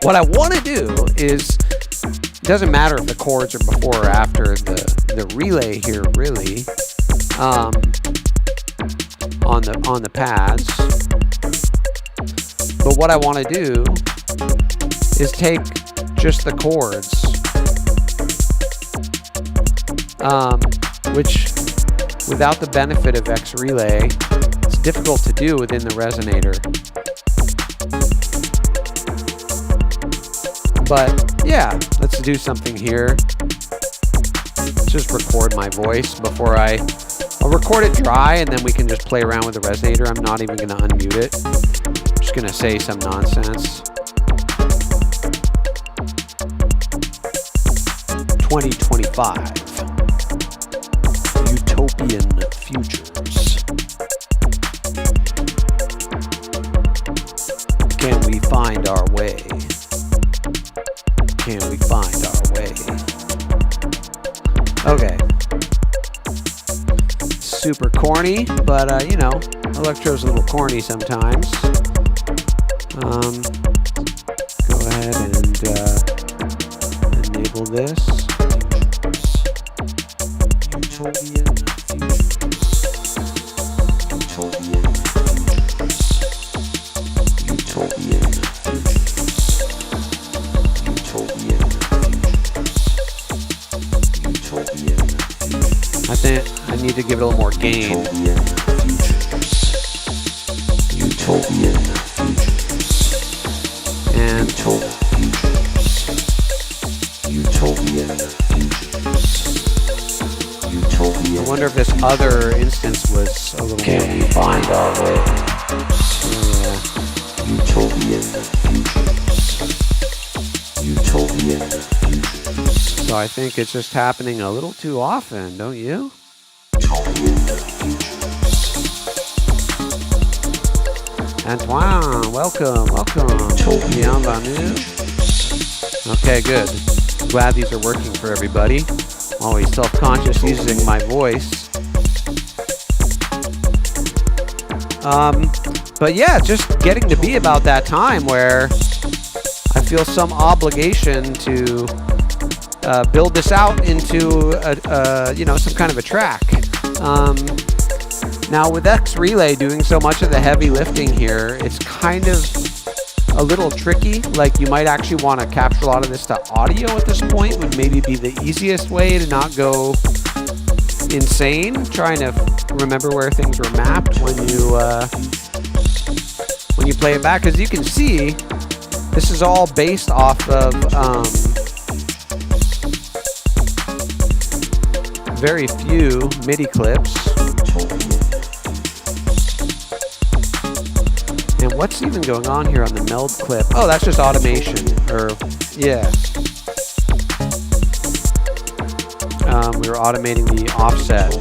what I want to do is, it doesn't matter if the chords are before or after the relay here, really, on the pads. But what I want to do is take just the chords, which without the benefit of X relay, it's difficult to do within the resonator. But yeah, let's do something here. Let's just record my voice before I'll record it dry, and then we can just play around with the resonator. I'm not even going to unmute it. I'm just going to say some nonsense. 2025. Utopian futures. Can we find our way? Can we find our way? Okay. Super corny, but you know, Electro's a little corny sometimes. Go ahead and enable this. Utopian futures. Utopian futures. Utopian futures. Utopian futures. Utopian futures. I think I need to give it a little more gain. Utopian futures. Utopian futures. And Utopian futures. Utopian. I wonder if this other instance was a little. Can we find our way? Yeah. Utopian futures. Utopian futures. So I think it's just happening a little too often, don't you? Utopian futures. Antoine, welcome. Bienvenue. Okay, good. Glad these are working for everybody. Always self-conscious using my voice. But yeah, just getting to be about that time where I feel some obligation to build this out into you know, some kind of a track. Now with X relay doing so much of the heavy lifting here, it's kind of a little tricky. Like you might actually want to capture a lot of this to audio at this point would maybe be the easiest way to not go insane trying to remember where things were mapped when you play it back. Because you can see this is all based off of very few MIDI clips. And what's even going on here on the meld clip? Oh, that's just automation, or yeah. We were automating the offset.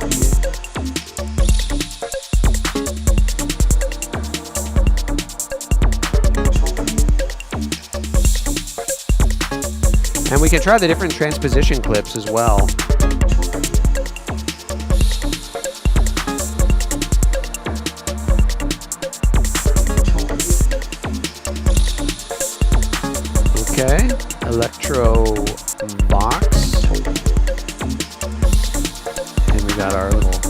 And we can try the different transposition clips as well. Okay, Electro box. And we got our little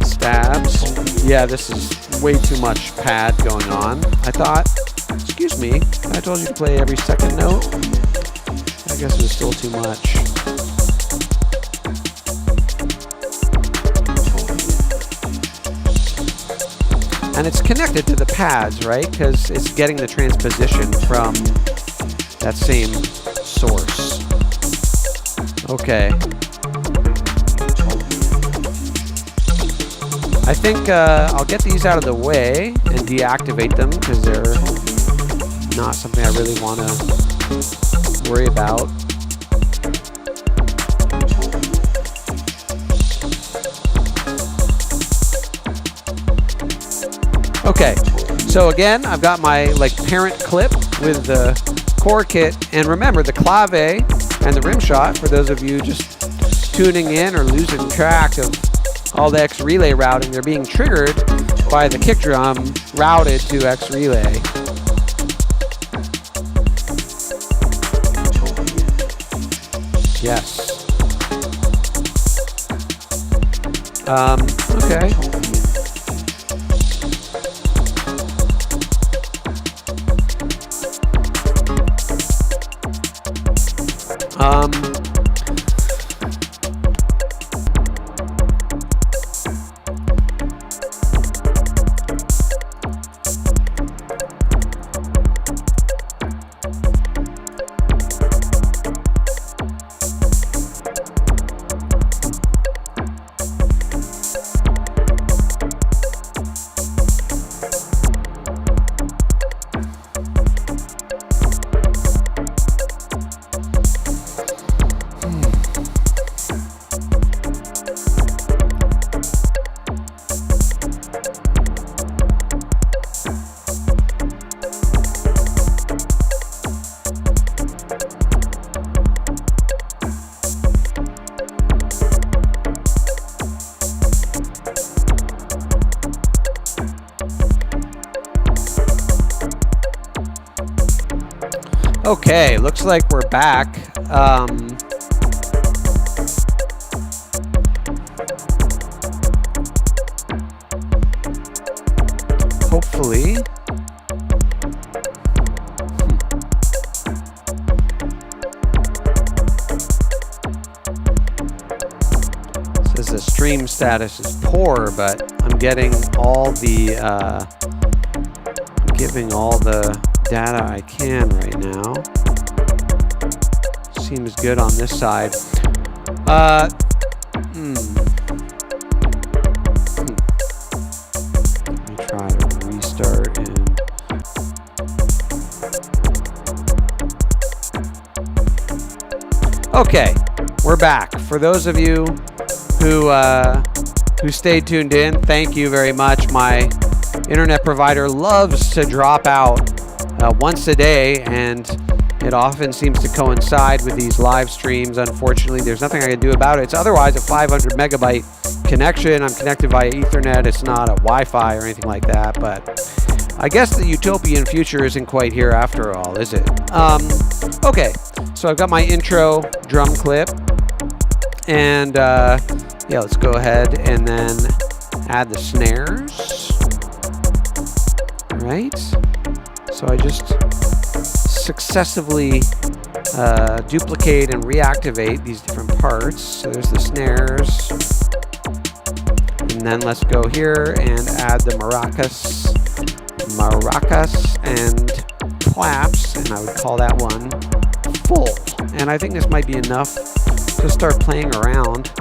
stabs. Yeah, this is way too much pad going on. I thought, excuse me, I told you to play every second note. I guess it was still too much. And it's connected to the pads, right? Because it's getting the transposition from that same source. Okay. I think I'll get these out of the way and deactivate them because they're not something I really want to worry about. Okay, so again, I've got my parent clip with the core kit, and remember the clave and the rim shot, for those of you just tuning in or losing track of all the X relay routing, they're being triggered by the kick drum routed to X relay. Yes. Okay. Okay, looks like we're back. Hopefully. Says the stream status is poor, but I'm getting all the giving all the data I can right now. Seems good on this side. Let me try to restart and okay, we're back. For those of you who stayed tuned in, thank you very much. My internet provider loves to drop out once a day, and it often seems to coincide with these live streams. Unfortunately, there's nothing I can do about it. It's otherwise a 500 megabyte connection. I'm connected via Ethernet. It's not a Wi-Fi or anything like that, but I guess the utopian future isn't quite here after all, is it? Okay, so I've got my intro drum clip, and yeah, let's go ahead and then add the snares. right? So I just successively duplicate and reactivate these different parts. So there's the snares. And then let's go here and add the maracas and claps, and I would call that one full. And I think this might be enough to start playing around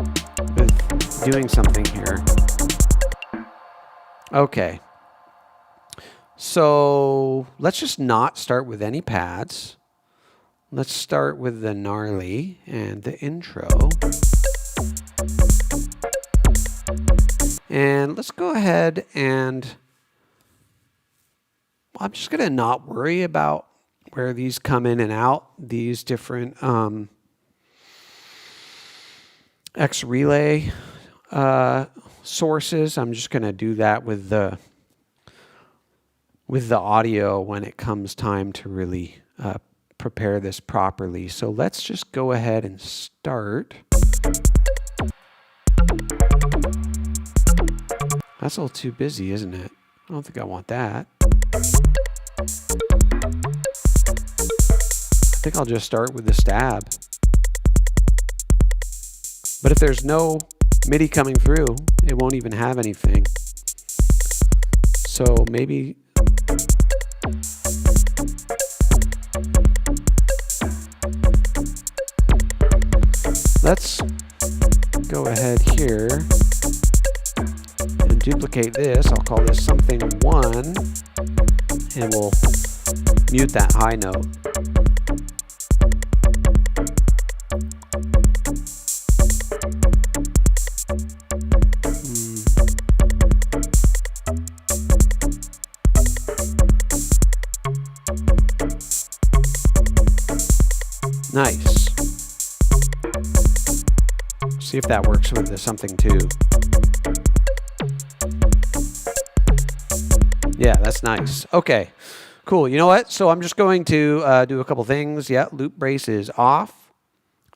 with doing something here. Okay. So let's just not start with any pads. Let's start with the gnarly and the intro. And let's go ahead and I'm just going to not worry about where these come in and out, these different X relay sources. I'm just going to do that with the audio when it comes time to really prepare this properly. So let's just go ahead and start. That's a little too busy, isn't it? I don't think I want that. I think I'll just start with the stab. But if there's no MIDI coming through, it won't even have anything. So maybe let's go ahead here and duplicate this. I'll call this something 1, and we'll mute that high note. Nice. See if that works with the something 2. Yeah, that's nice. Okay, cool. You know what? So I'm just going to do a couple things. Yeah, loop brace is off.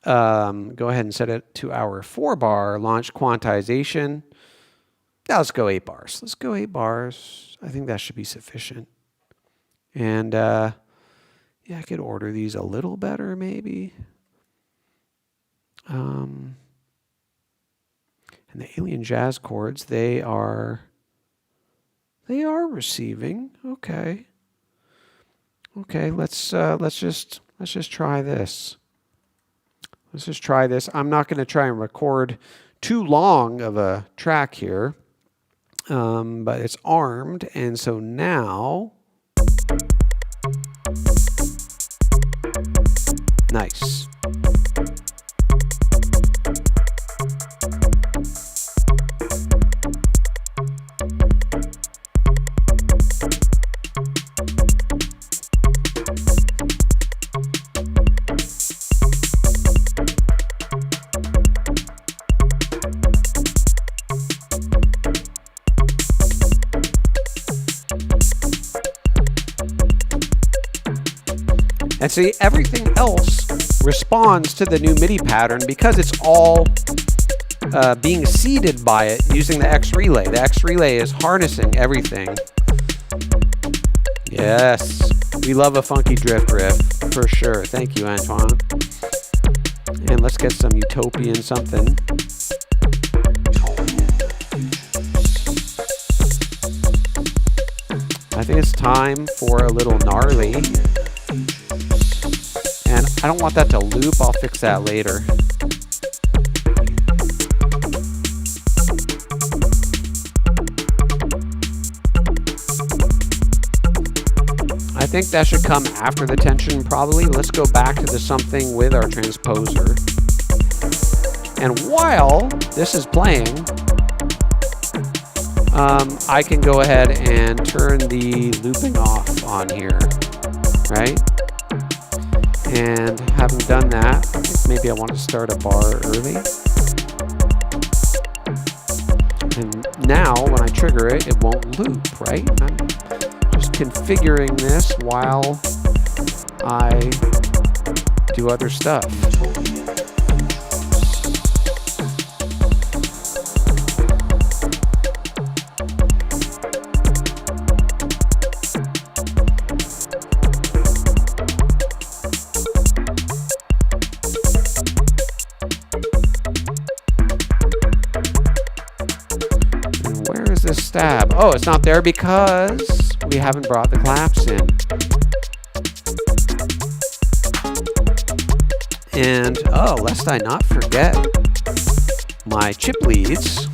Go ahead and set it to our 4-bar launch quantization. Now let's go 8 bars. Let's go 8 bars. I think that should be sufficient. And yeah, I could order these a little better maybe. And the alien jazz chords, they are receiving. Okay. Okay, let's just try this. Let's just try this. I'm not going to try and record too long of a track here, but it's armed, and so now, nice. And see, everything else responds to the new MIDI pattern because it's all being seeded by it using the X relay. The X relay is harnessing everything. Yes, we love a funky drift riff for sure. Thank you, Antoine. And let's get some utopian something. I think it's time for a little gnarly. And I don't want that to loop. I'll fix that later. I think that should come after the tension probably. Let's go back to the something with our transposer. And while this is playing, I can go ahead and turn the looping off on here, right? And having done that, I think maybe I want to start a bar early. And now when I trigger it, it won't loop, right? I'm just configuring this while I do other stuff. Stab. Oh, it's not there because we haven't brought the claps in. And, oh, lest I not forget my chip leads.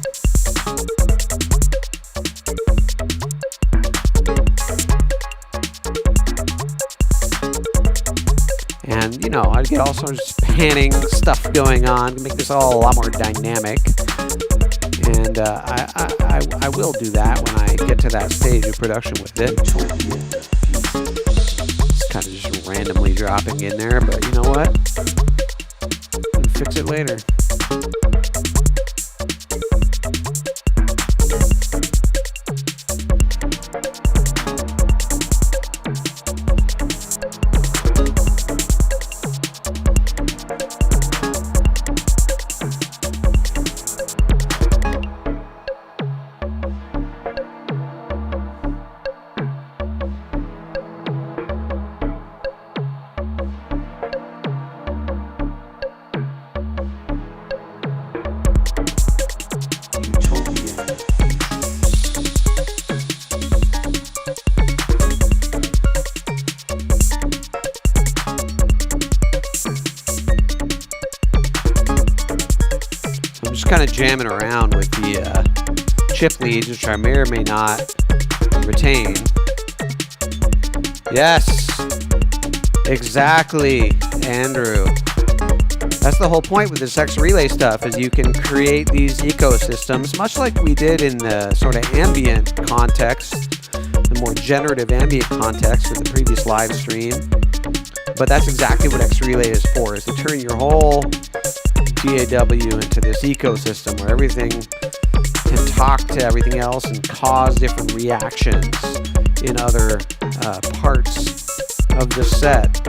And, you know, I get all sorts of panning stuff going on to make this all a lot more dynamic. And I will do that when I get to that stage of production with it. It's kind of just randomly dropping in there, but you know what? We'll fix it later. Kind of jamming around with the chip leads, which I may or may not retain. Yes, exactly, Andrew. That's the whole point with this X Relay stuff, is you can create these ecosystems, much like we did in the sort of ambient context, the more generative ambient context with the previous live stream. But that's exactly what X Relay is for, is to turn your whole DAW into this ecosystem where everything can talk to everything else and cause different reactions in other parts of the set.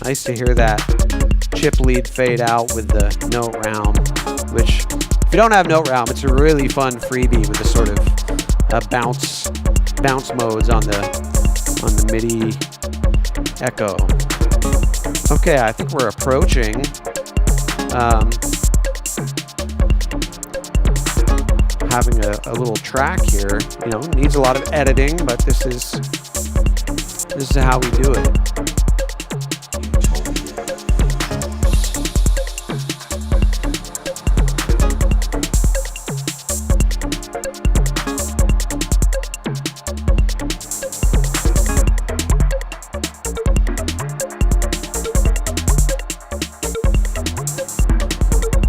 Nice to hear that chip lead fade out with the note realm, which, if you don't have note realm, it's a really fun freebie with the sort of bounce modes on the MIDI echo. Okay, I think we're approaching having a little track here. You know, needs a lot of editing, but this is how we do it.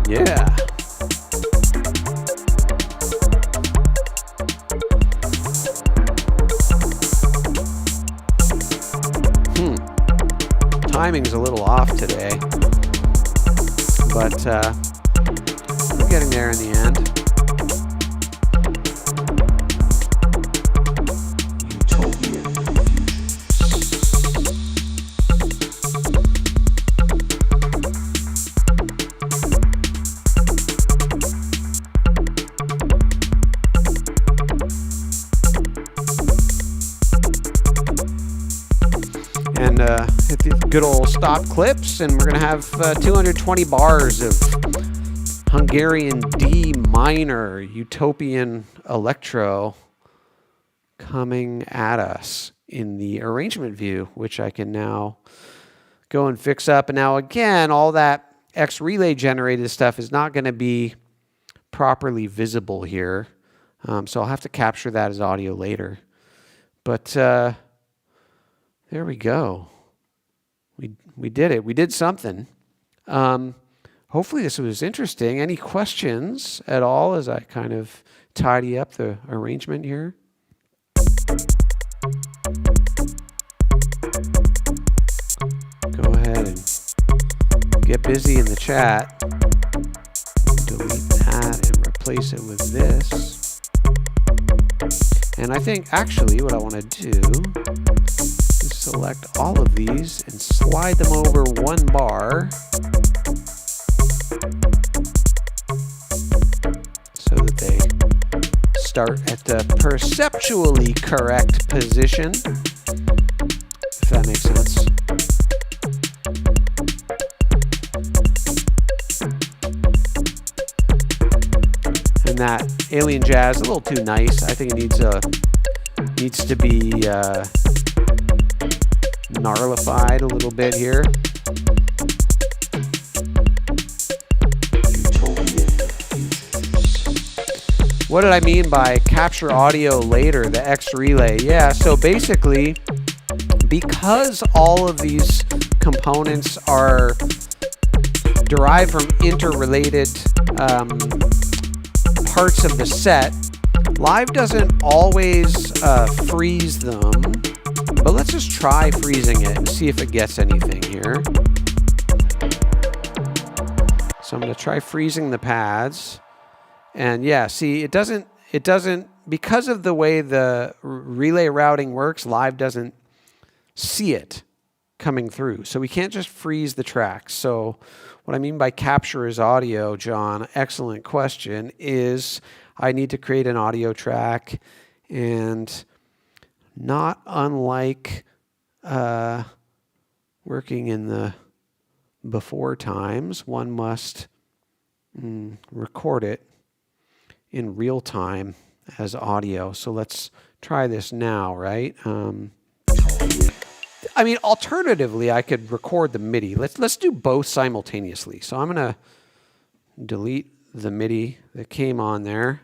Yeah. Timing's a little off today, but we're getting there in the end. And hit the good old stop clips, and we're gonna have 220 bars of Hungarian D minor utopian electro coming at us in the arrangement view, which I can now go and fix up. And now again, all that X Relay generated stuff is not going to be properly visible here, so I'll have to capture that as audio later. But there we go. We did it. We did something. Hopefully this was interesting. Any questions at all as I kind of tidy up the arrangement here? Go ahead and get busy in the chat. Delete that and replace it with this. And I think actually what I want to do is select all of these and slide them over one bar so that they start at the perceptually correct position. if that makes sense. And that alien jazz, a little too nice. I think it needs to be gnarlified a little bit here. What did I mean by capture audio later, the X relay? Yeah, so basically, because all of these components are derived from interrelated parts of the set, Live doesn't always freeze them, but let's just try freezing it and see if it gets anything here. So I'm going to try freezing the pads. And yeah, see, it doesn't, because of the way the relay routing works, Live doesn't see it coming through. So we can't just freeze the tracks. So what I mean by capture as audio, John, excellent question, is I need to create an audio track, and not unlike working in the before times, one must record it in real time as audio. So let's try this now, right? I mean, alternatively, I could record the MIDI. Let's do both simultaneously. So I'm gonna delete the MIDI that came on there,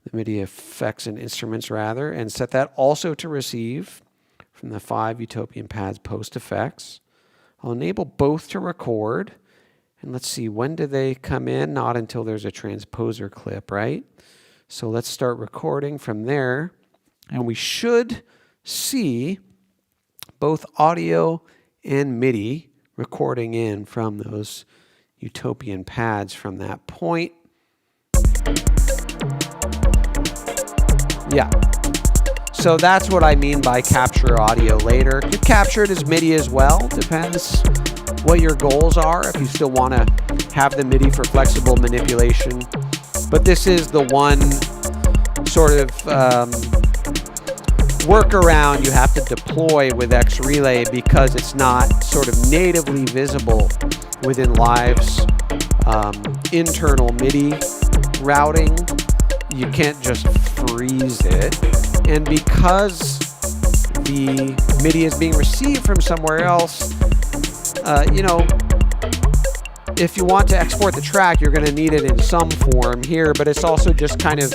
the MIDI effects and instruments rather, and set that also to receive from the 5 Utopian pads post effects. I'll enable both to record. And let's see, when do they come in? Not until there's a transposer clip, right? So let's start recording from there. And we should see both audio and MIDI recording in from those Utopian pads from that point. Yeah. So that's what I mean by capture audio later. Could capture it as MIDI as well. Depends what your goals are, if you still want to have the MIDI for flexible manipulation. But this is the one sort of workaround you have to deploy with X Relay, because it's not sort of natively visible within Live's internal MIDI routing. You can't just freeze it. And because the MIDI is being received from somewhere else, you know, if you want to export the track, you're going to need it in some form here, but it's also just kind of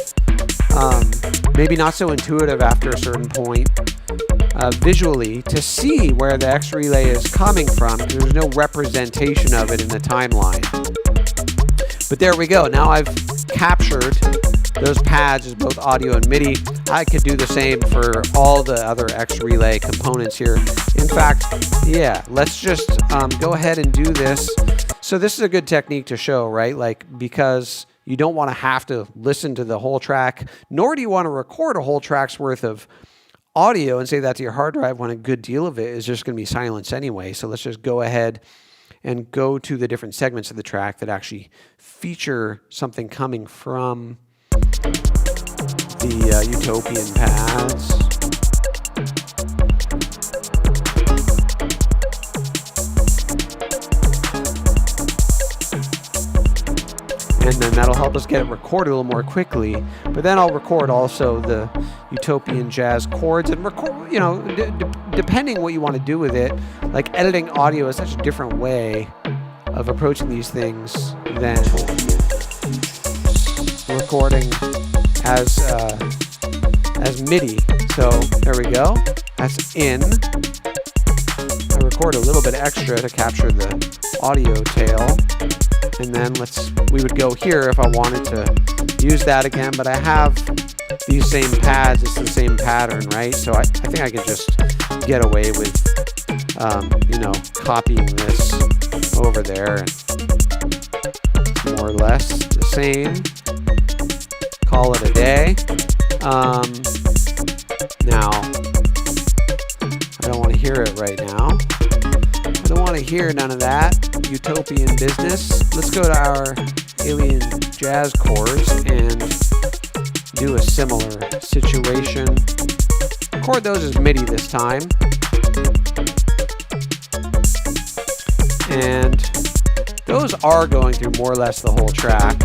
maybe not so intuitive after a certain point visually to see where the X relay is coming from, because there's no representation of it in the timeline. But there we go. Now I've captured those pads as both audio and MIDI. I could do the same for all the other X relay components here. In fact, yeah, let's just go ahead and do this. So this is a good technique to show, right? Like, because you don't want to have to listen to the whole track, nor do you want to record a whole track's worth of audio and say that to your hard drive when a good deal of it is just going to be silence anyway. So let's just go ahead and go to the different segments of the track that actually feature something coming from the Utopian pads. And then that'll help us get it recorded a little more quickly. But then I'll record also the Utopian jazz chords and record, you know, depending what you want to do with it. Like, editing audio is such a different way of approaching these things than recording as MIDI. So there we go. That's in. I record a little bit extra to capture the audio tail. And then we would go here if I wanted to use that again, but I have these same pads, it's the same pattern, right? So I think I could just get away with, you know, copying this over there. More or less the same. Call it a day. Now, I don't want to hear it right now. I don't want to hear none of that Utopian business. Let's go to our alien jazz chords and do a similar situation. Record those as MIDI this time. And those are going through more or less the whole track,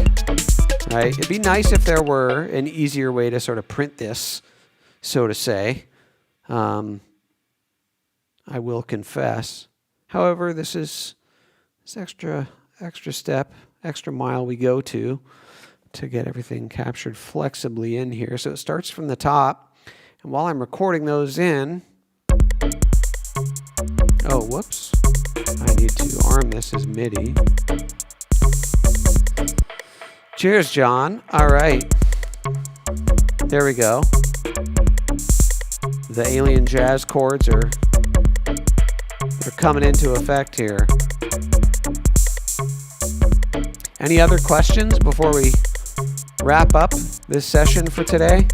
right? It'd be nice if there were an easier way to sort of print this, so to say. I will confess. However, this is this extra step, extra mile we go to get everything captured flexibly in here. So it starts from the top, and while I'm recording those in, oh, whoops. I need to arm this as MIDI. Cheers, John. All right. There we go. The alien jazz chords they're coming into effect here. Any other questions before we wrap up this session for today?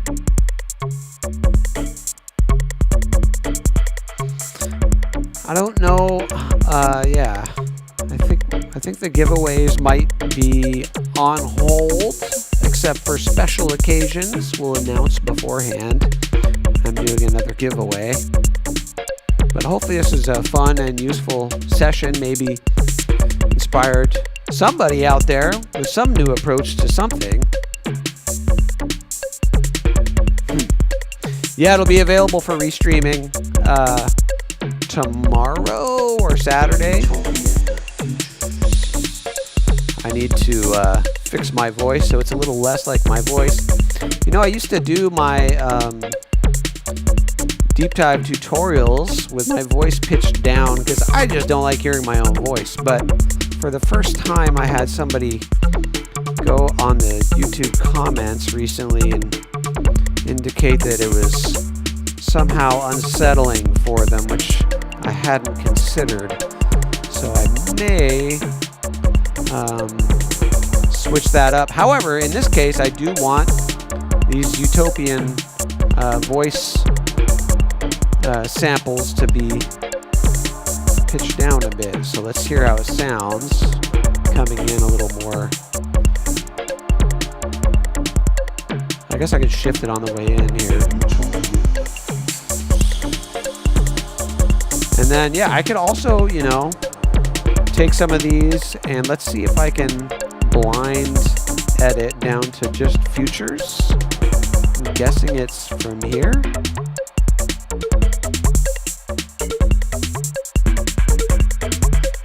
I don't know. Yeah, I think the giveaways might be on hold, except for special occasions. We'll announce beforehand I'm doing another giveaway. But hopefully this is a fun and useful session. Maybe inspired somebody out there with some new approach to something. Yeah, it'll be available for restreaming tomorrow or Saturday. I need to fix my voice so it's a little less like my voice. You know, I used to do my deep dive tutorials with my voice pitched down because I just don't like hearing my own voice. But for the first time, I had somebody go on the YouTube comments recently and indicate that it was somehow unsettling for them, which I hadn't considered. So I may switch that up. However, in this case, I do want these utopian voice samples to be pitched down a bit. So let's hear how it sounds coming in a little more. I guess I could shift it on the way in here. And then, yeah, I could also, you know, take some of these and let's see if I can blind edit down to just futures. I'm guessing it's from here.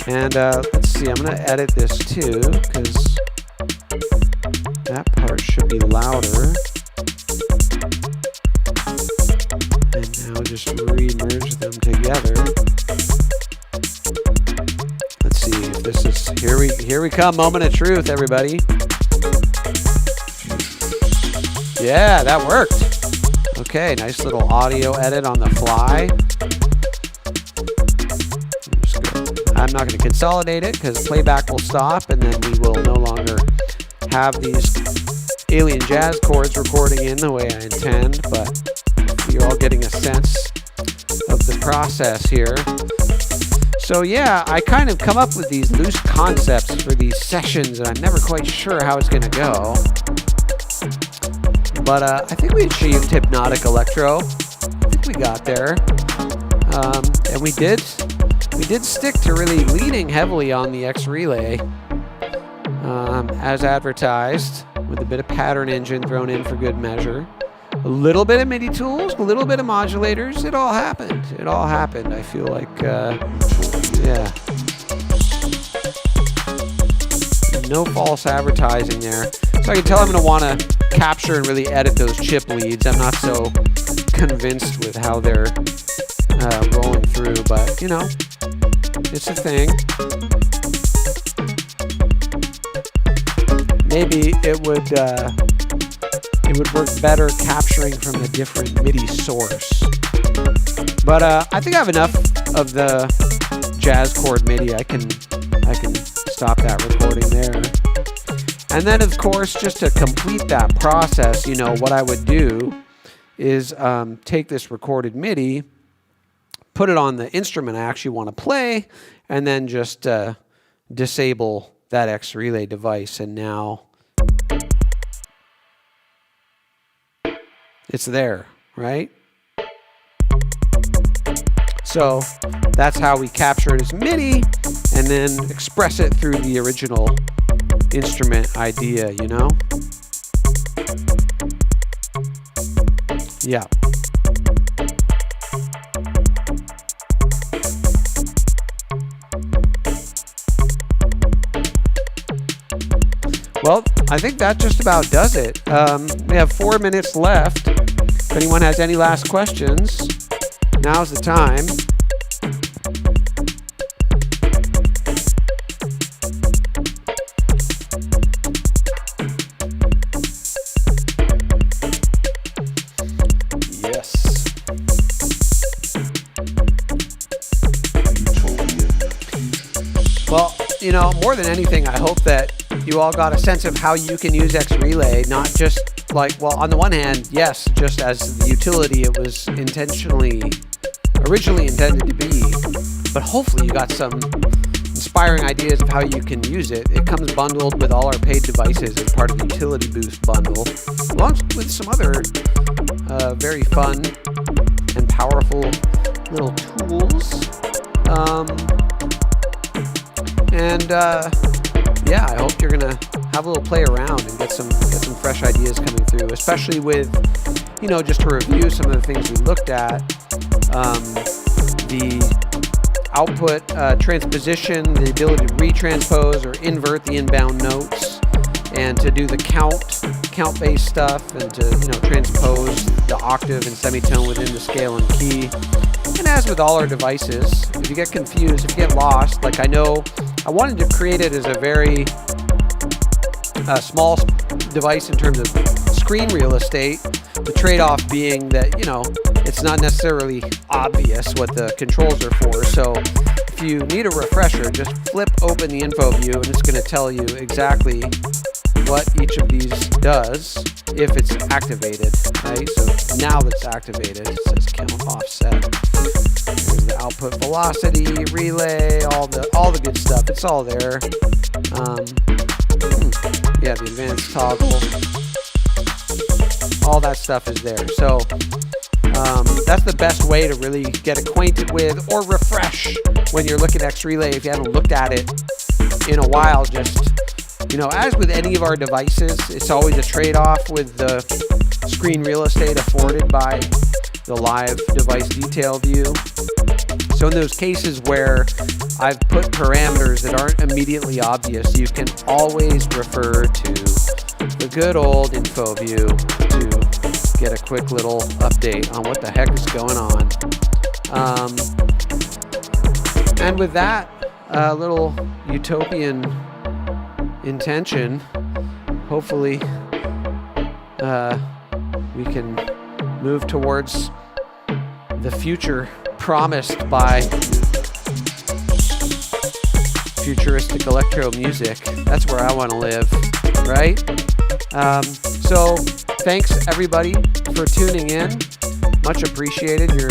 And let's see, I'm going to edit this too, because that part should be louder. And now just re-merge them together. Let's see if this is, here we come, moment of truth, everybody. Yeah, that worked. Okay, nice little audio edit on the fly. I'm not going to consolidate it because playback will stop and then we will no longer have these alien jazz chords recording in the way I intend, but you're all getting a sense of the process here. So yeah, I kind of come up with these loose concepts for these sessions and I'm never quite sure how it's going to go. But I think we achieved hypnotic electro. I think we got there. And we did stick to really leaning heavily on the X relay as advertised, with a bit of pattern engine thrown in for good measure. A little bit of MIDI tools, a little bit of modulators. It all happened. It all happened. I feel like, yeah. No false advertising there. So I can tell I'm going to want to capture and really edit those chip leads. I'm not so convinced with how they're rolling through, but, you know, it's a thing. Maybe it would work better capturing from a different MIDI source. But I think I have enough of the jazz chord MIDI. I can stop that recording there. And then, of course, just to complete that process, you know, what I would do is take this recorded MIDI, put it on the instrument I actually want to play, and then just disable that X relay device. And now it's there, right? So that's how we capture it as MIDI and then express it through the original instrument idea, you know? Yeah. Well, I think that just about does it. We have 4 minutes left. If anyone has any last questions, now's the time. Yes. Well, you know, more than anything, I hope that you all got a sense of how you can use X Relay, not just like, well, on the one hand, yes, just as the utility it was originally intended to be, but hopefully you got some inspiring ideas of how you can use it. It comes bundled with all our paid devices as part of the Utility Boost bundle, along with some other very fun and powerful little tools. Yeah, I hope you're gonna have a little play around and get some fresh ideas coming through, especially with, you know, just to review some of the things we looked at, the output transposition, the ability to retranspose or invert the inbound notes, and to do the count-based stuff, and to, you know, transpose the octave and semitone within the scale and key. And as with all our devices, if you get confused, if you get lost, like I know I wanted to create it as a very small device in terms of screen real estate, the trade-off being that, you know, it's not necessarily obvious what the controls are for. So if you need a refresher, just flip open the info view and it's going to tell you exactly what each of these does if it's activated, right? So now that it's activated, it says count offset. There's the output velocity, relay, all the good stuff. It's all there. Yeah, the advanced toggle. All that stuff is there. So that's the best way to really get acquainted with or refresh when you're looking at X Relay if you haven't looked at it in a while. Just, you know, as with any of our devices, it's always a trade-off with the screen real estate afforded by the live device detail view. So in those cases where I've put parameters that aren't immediately obvious, you can always refer to the good old info view to get a quick little update on what the heck is going on. And with that little utopian intention, hopefully we can move towards the future promised by futuristic electro music. That's where I want to live, right? So thanks everybody for tuning in. Much appreciated your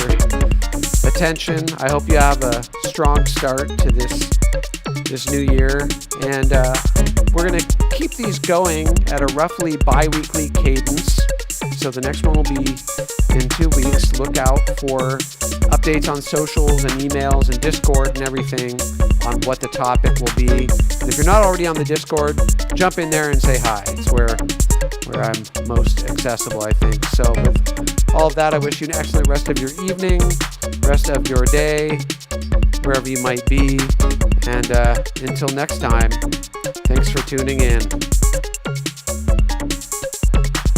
attention. I hope you have a strong start to this new year, and we're going to keep these going at a roughly bi-weekly cadence. So the next one will be in 2 weeks. Look out for updates on socials and emails and Discord and everything on what the topic will be. And if you're not already on the Discord, jump in there and say hi. It's where I'm most accessible, I think. So with all of that, I wish you an excellent rest of your evening, rest of your day, wherever you might be. And until next time, thanks for tuning in.